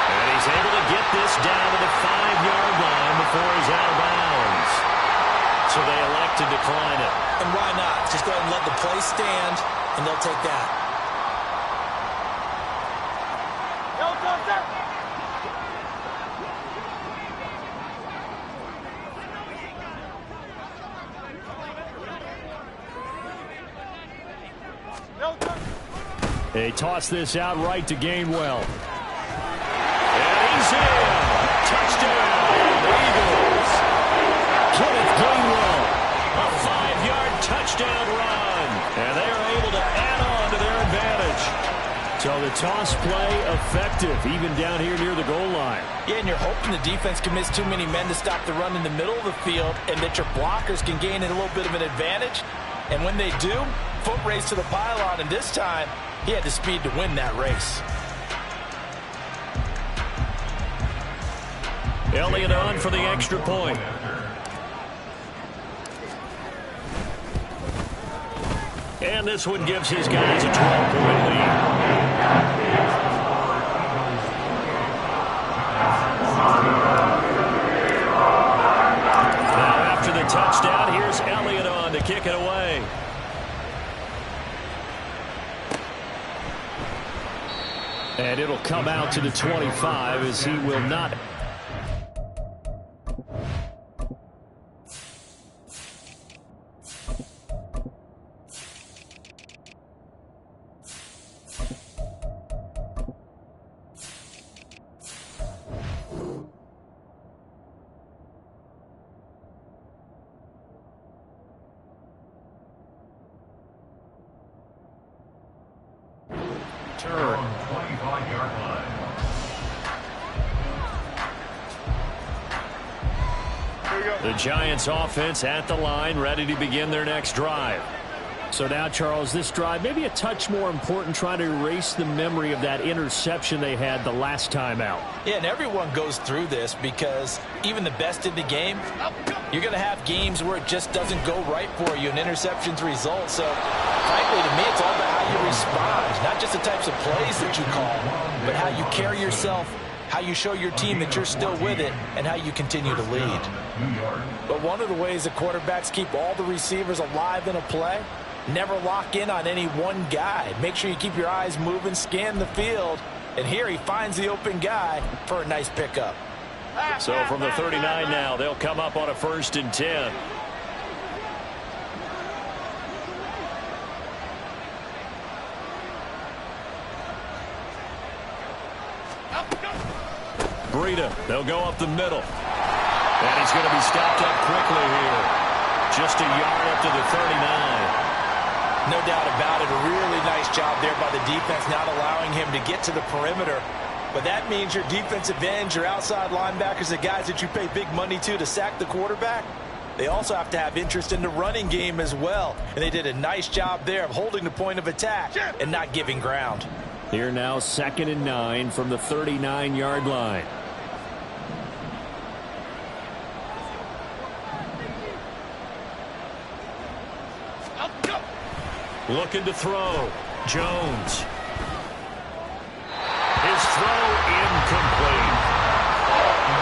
And he's able to get this down to the 5-yard line before he's out of bounds. So they elect to decline it. And why not? Just go ahead and let the play stand, and they'll take that. They toss this out right to Gainwell. And he's in. Touchdown, Eagles. Kenneth Gainwell, a 5-yard touchdown run. And they are able to add on to their advantage. So the toss play effective, even down here near the goal line. Yeah, and you're hoping the defense commits too many men to stop the run in the middle of the field and that your blockers can gain a little bit of an advantage. And when they do, foot race to the pylon, and this time, he had the speed to win that race. Elliott on for the extra point. And this one gives his guys a 12-point lead. Now after the touchdown, here's Elliott on to kick it away. And it'll come out to the 25 as he will not. Turn. 25-yard line. The Giants offense at the line, ready to begin their next drive. So now, Charles, this drive maybe a touch more important, trying to erase the memory of that interception they had the last time out. Yeah, and everyone goes through this because even the best in the game, you're going to have games where it just doesn't go right for you, and interceptions result. So, frankly, to me, it's all about how you respond, not just the types of plays that you call, but how you carry yourself, how you show your team that you're still with it, and how you continue to lead. But one of the ways that quarterbacks keep all the receivers alive in a play, never lock in on any one guy. Make sure you keep your eyes moving, scan the field, and here he finds the open guy for a nice pickup. So from the 39 now, they'll come up on a 1st and 10. Breida, they'll go up the middle. And he's going to be stopped up quickly here. Just a yard up to the 39. No doubt about it. A really nice job there by the defense, not allowing him to get to the perimeter. But that means your defensive ends, your outside linebackers, the guys that you pay big money to sack the quarterback, they also have to have interest in the running game as well. And they did a nice job there of holding the point of attack and not giving ground. Here now, 2nd and 9 from the 39-yard line. Looking to throw. Jones. His throw incomplete.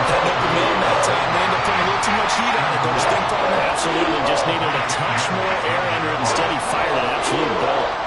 That open man that time. They end up putting a little too much heat on it. Don't you think, Farmer? Absolutely. Just needed a touch more air under it. Instead, he fired an absolute bullet.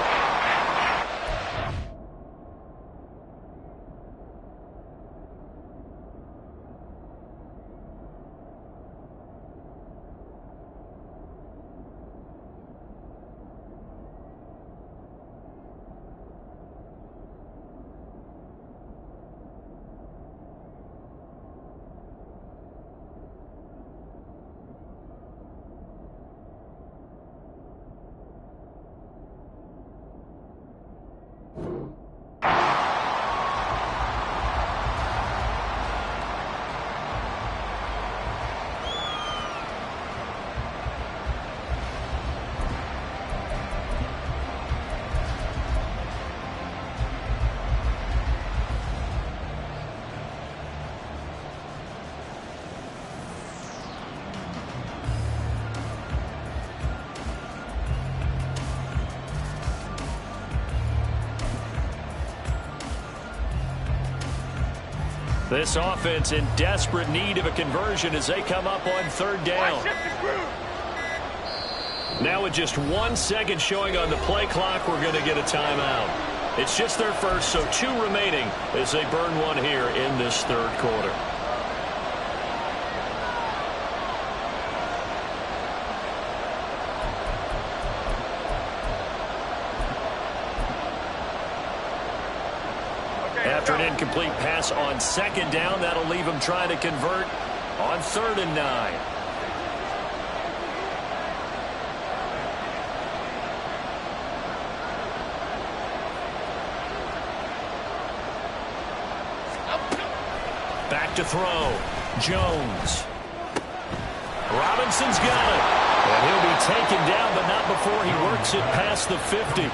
This offense in desperate need of a conversion as they come up on 3rd down. Now with just 1 second showing on the play clock, we're going to get a timeout. It's just their first, so 2 remaining as they burn one here in this 3rd quarter. After an incomplete pass on 2nd down, that'll leave him trying to convert on 3rd and 9. Back to throw. Jones. Robinson's got it. And he'll be taken down, but not before he works it past the 50.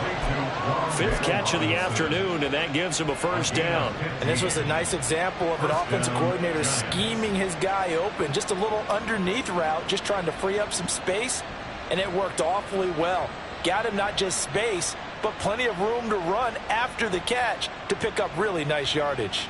5th catch of the afternoon, and that gives him a 1st down. And this was a nice example of an offensive coordinator scheming his guy open. Just a little underneath route, just trying to free up some space, and it worked awfully well. Got him not just space, but plenty of room to run after the catch to pick up really nice yardage.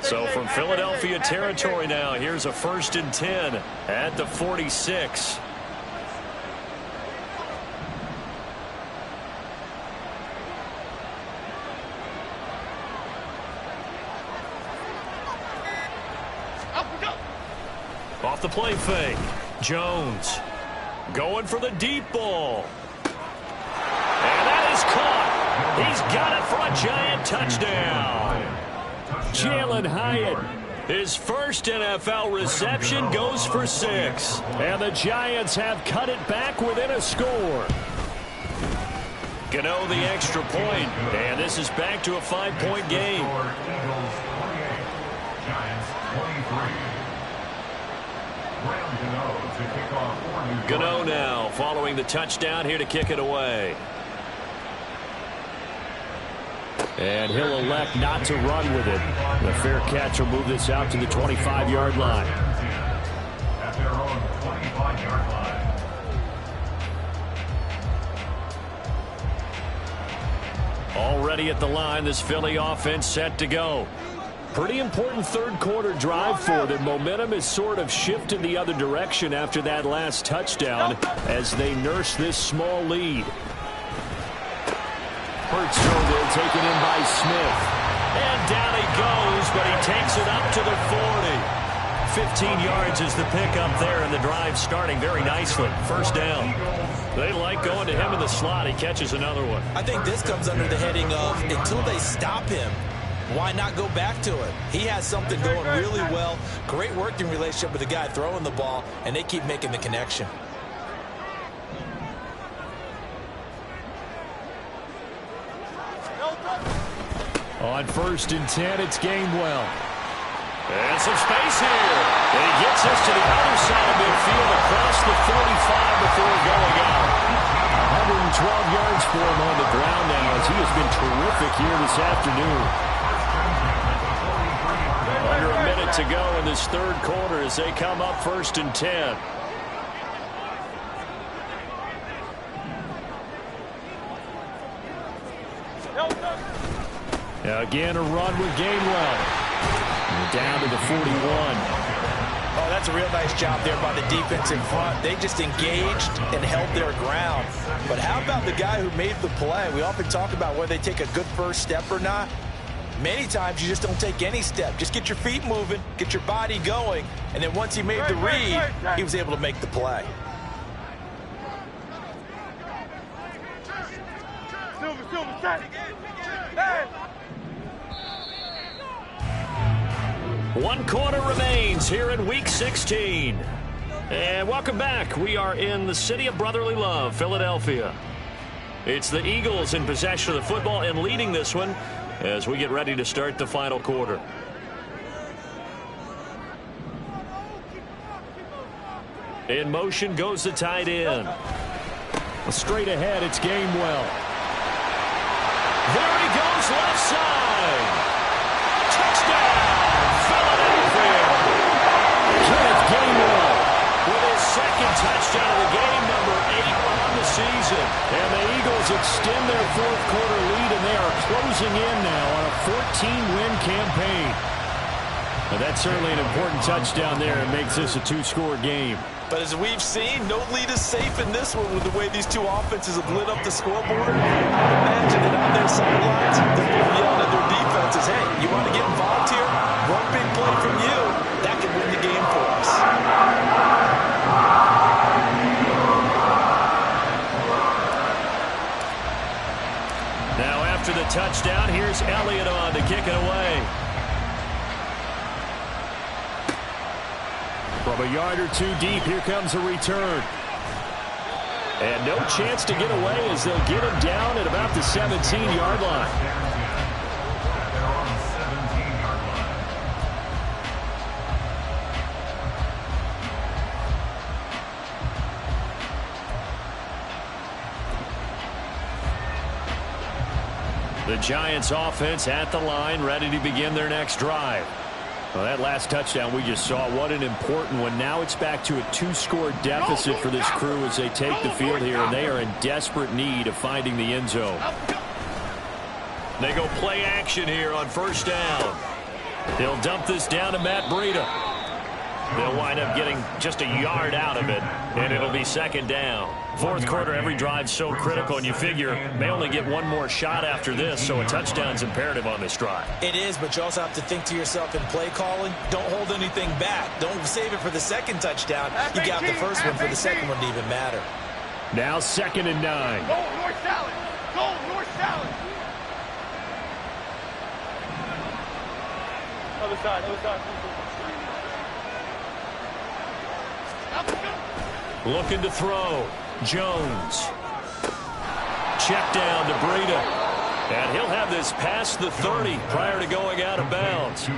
So from Philadelphia territory now, here's a 1st and 10 at the 46. Off the play fake. Jones going for the deep ball. And that is caught. He's got it for a Giant touchdown. Jalen Hyatt, his first NFL reception, goes for 6. And the Giants have cut it back within a score. Gano the extra point, and this is back to a 5-point game. Eagles 28, Giants 23. Gano now following the touchdown here to kick it away. And he'll elect not to run with it. The fair catch will move this out to the 25-yard line. At their own 25-yard line. Already at the line, this Philly offense set to go. Pretty important third-quarter drive for them. Momentum has sort of shifted the other direction after that last touchdown as they nurse this small lead. Hurts thrown there, taken in by Smith. And down he goes, but he takes it up to the 40. 15 yards is the pickup there, and the drive starting very nicely. First down. They like going to him in the slot. He catches another one. I think this comes under the heading of until they stop him, why not go back to it? He has something going really well. Great working relationship with the guy throwing the ball, and they keep making the connection. On 1st and 10, it's Gainwell. And some space here. And he gets us to the other side of midfield across the 45 before going out. 112 yards for him on the ground now as he has been terrific here this afternoon. Under a minute to go in this third quarter as they come up 1st and 10. Now again, a run with Gainwell. And down to the 41. Oh, that's a real nice job there by the defense in front. They just engaged and held their ground. But how about the guy who made the play? We often talk about whether they take a good first step or not. Many times you just don't take any step. Just get your feet moving, get your body going, and then once he made the read, he was able to make the play. One quarter remains here in Week 16. And welcome back. We are in the city of brotherly love, Philadelphia. It's the Eagles in possession of the football and leading this one as we get ready to start the final quarter. In motion goes the tight end. Straight ahead, it's Gainwell. There he goes, left side. Touchdown, Philadelphia. Kenneth Gainwell with his second touchdown of the game, number 8 on the season. And the Eagles extend their fourth quarter lead, and they are closing in now on a 14-win campaign. And that's certainly an important touchdown there. It makes this a 2-score game. But as we've seen, no lead is safe in this one with the way these two offenses have lit up the scoreboard. I'd imagine that on their sidelines, they're going to be yelling at their defenses, hey, you want to get involved here? One big play from you, that could win the game for us. Now after the touchdown, here's Elliott on to kick it away. From a yard or two deep, here comes a return. And no chance to get away as they'll get him down at about the 17-yard line. The Giants offense at the line, ready to begin their next drive. Well, that last touchdown we just saw, what an important one. Now it's back to a 2-score deficit for this crew as they take the field here, and they are in desperate need of finding the end zone. They go play action here on first down. He'll dump this down to Matt Breida. They'll wind up getting just a yard out of it, and it'll be second down. Fourth quarter, every drive's so critical, and you figure may only get one more shot after this, so a touchdown's imperative on this drive. It is, but you also have to think to yourself in play calling, don't hold anything back. Don't save it for the second touchdown. You got the first one for the second one to even matter. Now 2nd and 9. Go north salad. Go north salad. Other side, other side. Looking to throw. Jones. Check down to Breida. And he'll have this past the 30 prior to going out of bounds.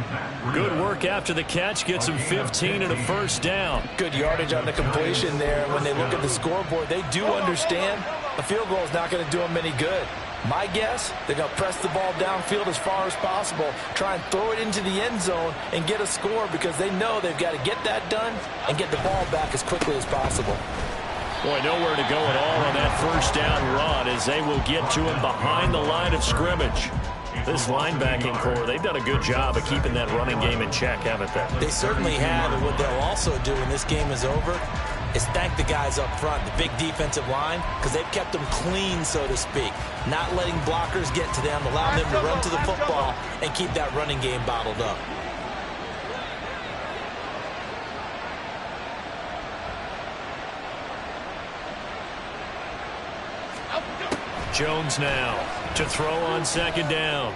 Good work after the catch. Gets him 15 and a first down. Good yardage on the completion there. When they look at the scoreboard, they do understand a field goal is not going to do them any good. My guess, they're going to press the ball downfield as far as possible, try and throw it into the end zone and get a score because they know they've got to get that done and get the ball back as quickly as possible. Boy, nowhere to go at all on that first down run as they will get to him behind the line of scrimmage. This linebacking core, they've done a good job of keeping that running game in check, haven't they? They certainly have, and what they'll also do when this game is over is thank the guys up front, the big defensive line, because they've kept them clean, so to speak. Not letting blockers get to them, allowing them to run to the football and keep that running game bottled up. Jones now to throw on second down.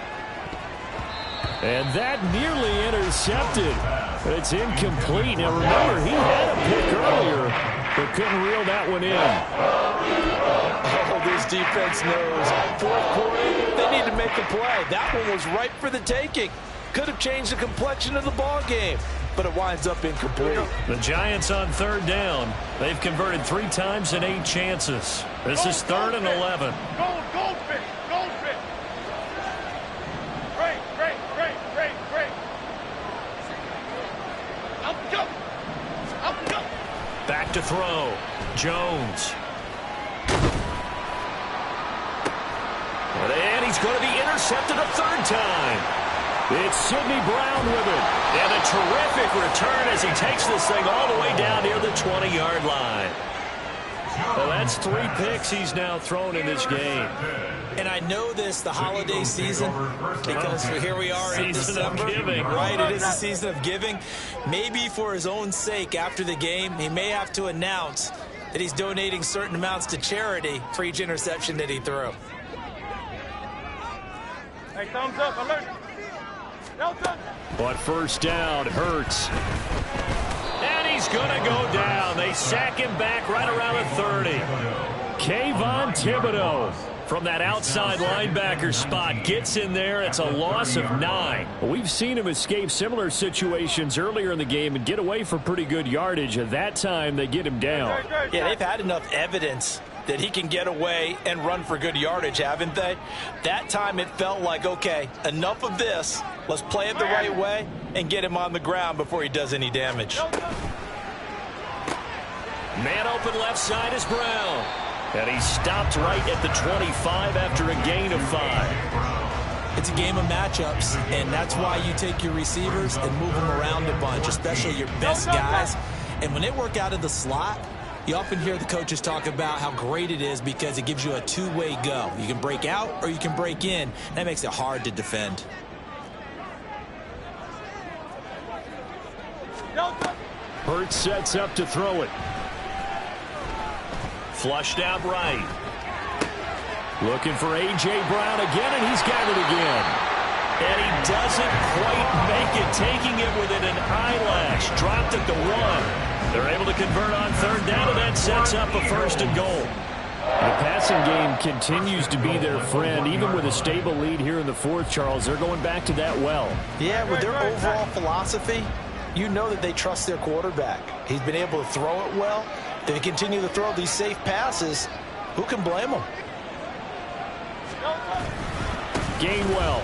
And that nearly intercepted. But it's incomplete. Now remember, he had a pick earlier, but couldn't reel that one in. Oh, this defense knows. Fourth quarter, they need to make a play. That one was ripe for the taking. Could have changed the complexion of the ball game, but it winds up incomplete. The Giants on third down. They've converted 3 times in 8 chances. This is 3rd and 11. Goldfish, goldfish. Great, great, great, great, great. Up, go. Up, go. Back to throw. Jones. And he's going to be intercepted a 3rd time. It's Sidney Brown with it. And a terrific return as he takes this thing all the way down near the 20-yard line. Well, that's 3 picks he's now thrown in this game. And I know this, the holiday season, because here we are in December. Giving. Right, it is a season of giving. Maybe for his own sake after the game, he may have to announce that he's donating certain amounts to charity for each interception that he threw. Hey, thumbs up, alert. But first down, Hurts. And he's going to go down. They sack him back right around the 30. Kayvon Thibodeau from that outside linebacker spot gets in there. It's a loss of 9. We've seen him escape similar situations earlier in the game and get away for pretty good yardage. At that time, they get him down. Yeah, they've had enough evidence that he can get away and run for good yardage, haven't they? That time it felt like, okay, enough of this. Let's play it the right way and get him on the ground before he does any damage. Man open left side is Brown. And he stopped right at the 25 after a gain of 5. It's a game of matchups, and that's why you take your receivers and move them around a bunch, especially your best guys. And when they work out of the slot, you often hear the coaches talk about how great it is because it gives you a two-way go. You can break out or you can break in. That makes it hard to defend. Hurts sets up to throw it. Flushed out right. Looking for A.J. Brown again, and he's got it again. And he doesn't quite make it, taking it within an eyelash. Dropped at the 1. They're able to convert on third down, and that sets up a 1st and goal. The passing game continues to be their friend. Even with a stable lead here in the 4th, Charles, they're going back to that well. Yeah, with their overall philosophy, you know that they trust their quarterback. He's been able to throw it well. They continue to throw these safe passes. Who can blame them? Gainwell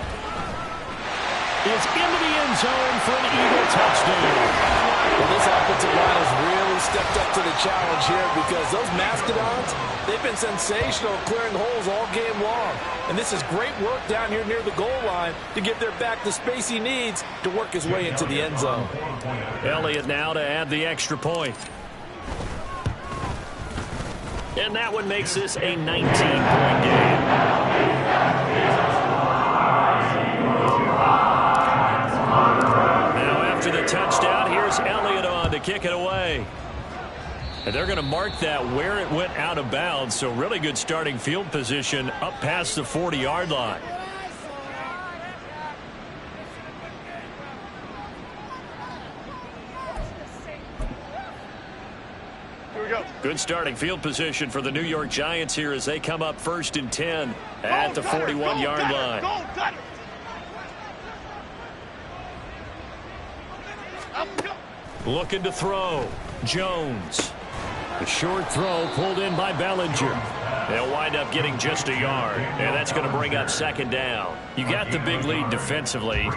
is into the end zone for an Eagle touchdown. Well, this offensive line is really Eagles stepped up to the challenge here because those Mastodons, they've been sensational clearing holes all game long. And this is great work down here near the goal line to give their back the space he needs to work his way into the end zone. Elliott now to add the extra point. And that one makes this a 19-point game. Now after the touchdown, here's Elliott on to kick it away. And they're going to mark that where it went out of bounds. So really good starting field position up past the 40-yard line. Good starting field position for the New York Giants here as they come up 1st and 10 at the 41-yard line. Looking to throw. Jones. A short throw pulled in by Bellinger. They'll wind up getting just a yard, and that's going to bring up 2nd down. You got the big lead defensively.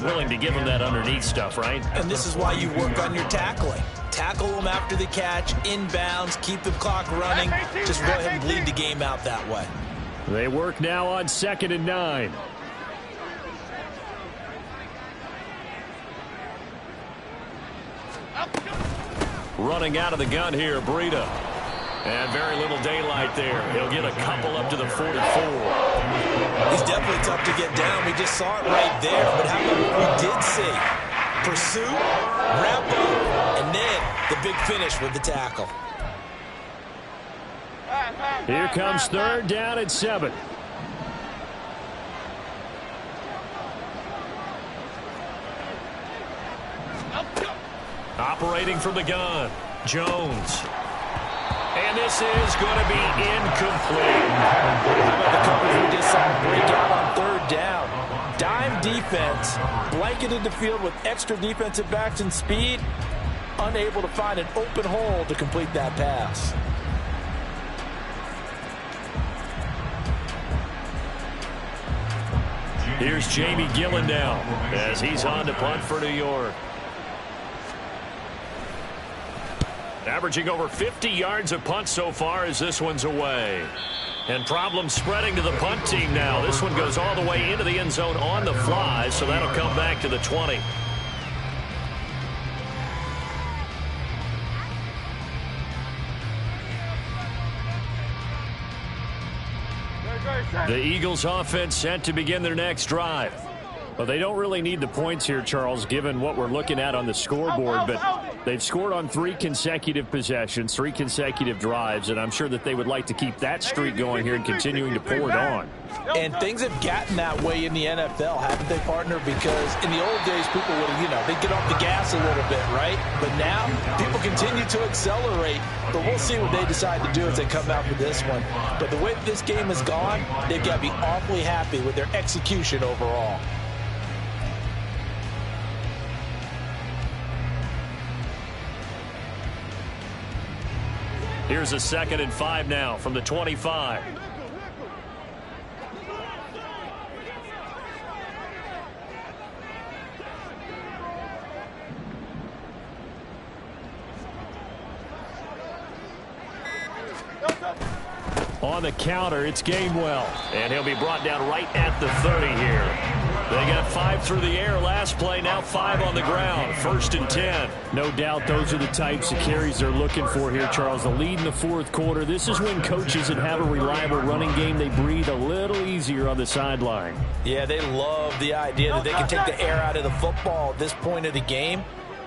Willing to give them that underneath stuff, right? And this is why you work on your tackling. Tackle them after the catch, inbounds, keep the clock running. Just go ahead and bleed the game out that way. They work now on 2nd and 9. Running out of the gun here, Breida. And very little daylight there. He'll get a couple up to the 44. He's definitely tough to get down. We just saw it right there. But how about what we did see? Pursuit, wrap up, and then the big finish with the tackle. Here comes 3rd down and 7. Operating from the gun, Jones. And this is going to be incomplete. How about the coverage we just saw break out on 3rd down? Dime defense, blanketed the field with extra defensive backs and speed, unable to find an open hole to complete that pass. Here's Jamie Gillen now as he's on to punt for New York. Averaging over 50 yards a punt so far as this one's away. And problems spreading to the punt team now. This one goes all the way into the end zone on the fly, so that'll come back to the 20. The Eagles offense set to begin their next drive. Well, they don't really need the points here, Charles, given what we're looking at on the scoreboard, but they've scored on 3 consecutive possessions, 3 consecutive drives, and I'm sure that they would like to keep that streak going here and continuing to pour it on. And things have gotten that way in the NFL, haven't they, partner? Because in the old days, people would, they'd get off the gas a little bit, right? But now, people continue to accelerate, but we'll see what they decide to do as they come out with this one. But the way that this game has gone, they've got to be awfully happy with their execution overall. Here's a 2nd and 5 now from the 25. On the counter, it's Gainwell. And he'll be brought down right at the 30 here. They got 5 through the air last play, now 5 on the ground. 1st and 10. No doubt those are the types of carries they're looking for here, Charles. The lead in the 4th quarter. This is when coaches that have a reliable running game, they breathe a little easier on the sideline. Yeah, they love the idea that they can take the air out of the football at this point of the game.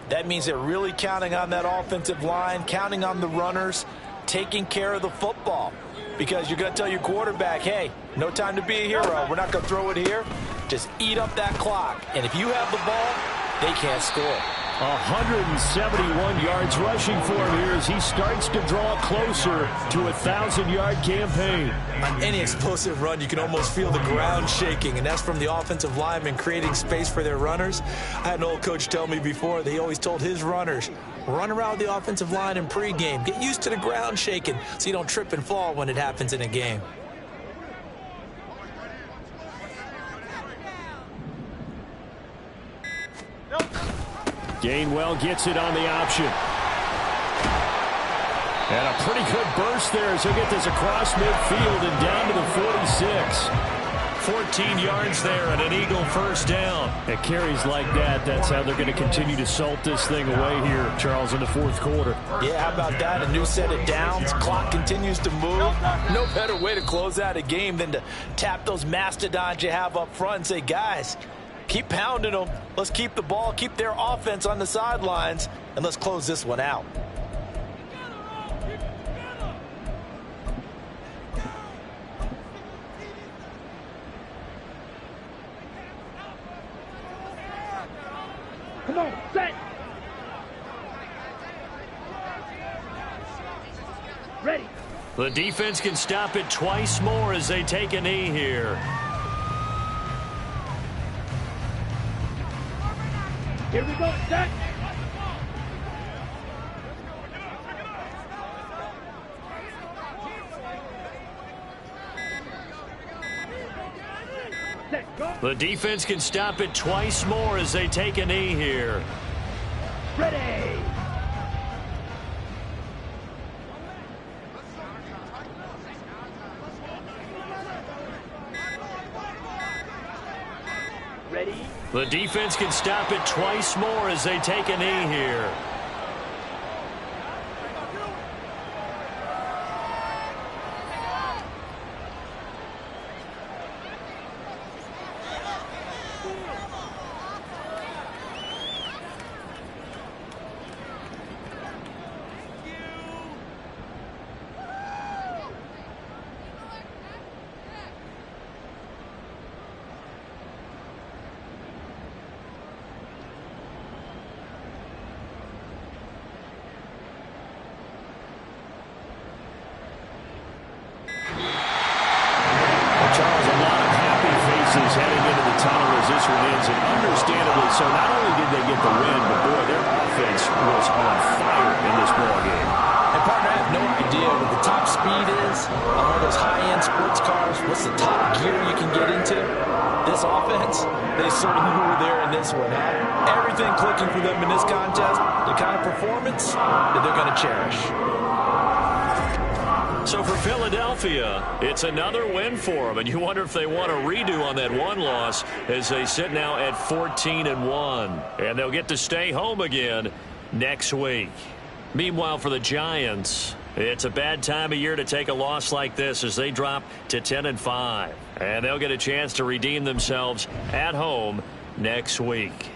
That means they're really counting on that offensive line, counting on the runners, taking care of the football. Because you're going to tell your quarterback, hey, no time to be a hero. We're not going to throw it here. Just eat up that clock. And if you have the ball, they can't score. 171 yards rushing for him here as he starts to draw closer to a 1,000-yard campaign. On any explosive run, you can almost feel the ground shaking, and that's from the offensive linemen creating space for their runners. I had an old coach tell me before that he always told his runners, run around the offensive line in pregame. Get used to the ground shaking so you don't trip and fall when it happens in a game. Gainwell gets it on the option. And a pretty good burst there as he'll get this across midfield and down to the 46. 14 yards there and an Eagle first down. At carries like that, that's how they're going to continue to salt this thing away here, Charles, in the fourth quarter. Yeah, how about that? A new set of downs. Clock continues to move. No better way to close out a game than to tap those mastodons you have up front and say, guys, keep pounding them. Let's keep the ball, keep their offense on the sidelines, and let's close this one out. Come on, set. Ready. The defense can stop it twice more as they take a knee here. Here we go, set. Set, go. The defense can stop it twice more as they take a knee here. Ready. Ready. The defense can stop it twice more as they take a knee here. Heading into the tunnel as this one ends, and understandably so. Not only did they get the win, but boy, their offense was on fire in this ball game. And partner, I have no idea what the top speed is on one of those high-end sports cars. What's the top gear you can get into? This offense, they certainly were there in this one. Huh? Everything clicking for them in this contest, the kind of performance that they're going to cherish. So for Philadelphia, it's another win for them, and you wonder if they want a redo on that one loss as they sit now at 14-1, and they'll get to stay home again next week. Meanwhile, for the Giants, it's a bad time of year to take a loss like this as they drop to 10-5, and they'll get a chance to redeem themselves at home next week.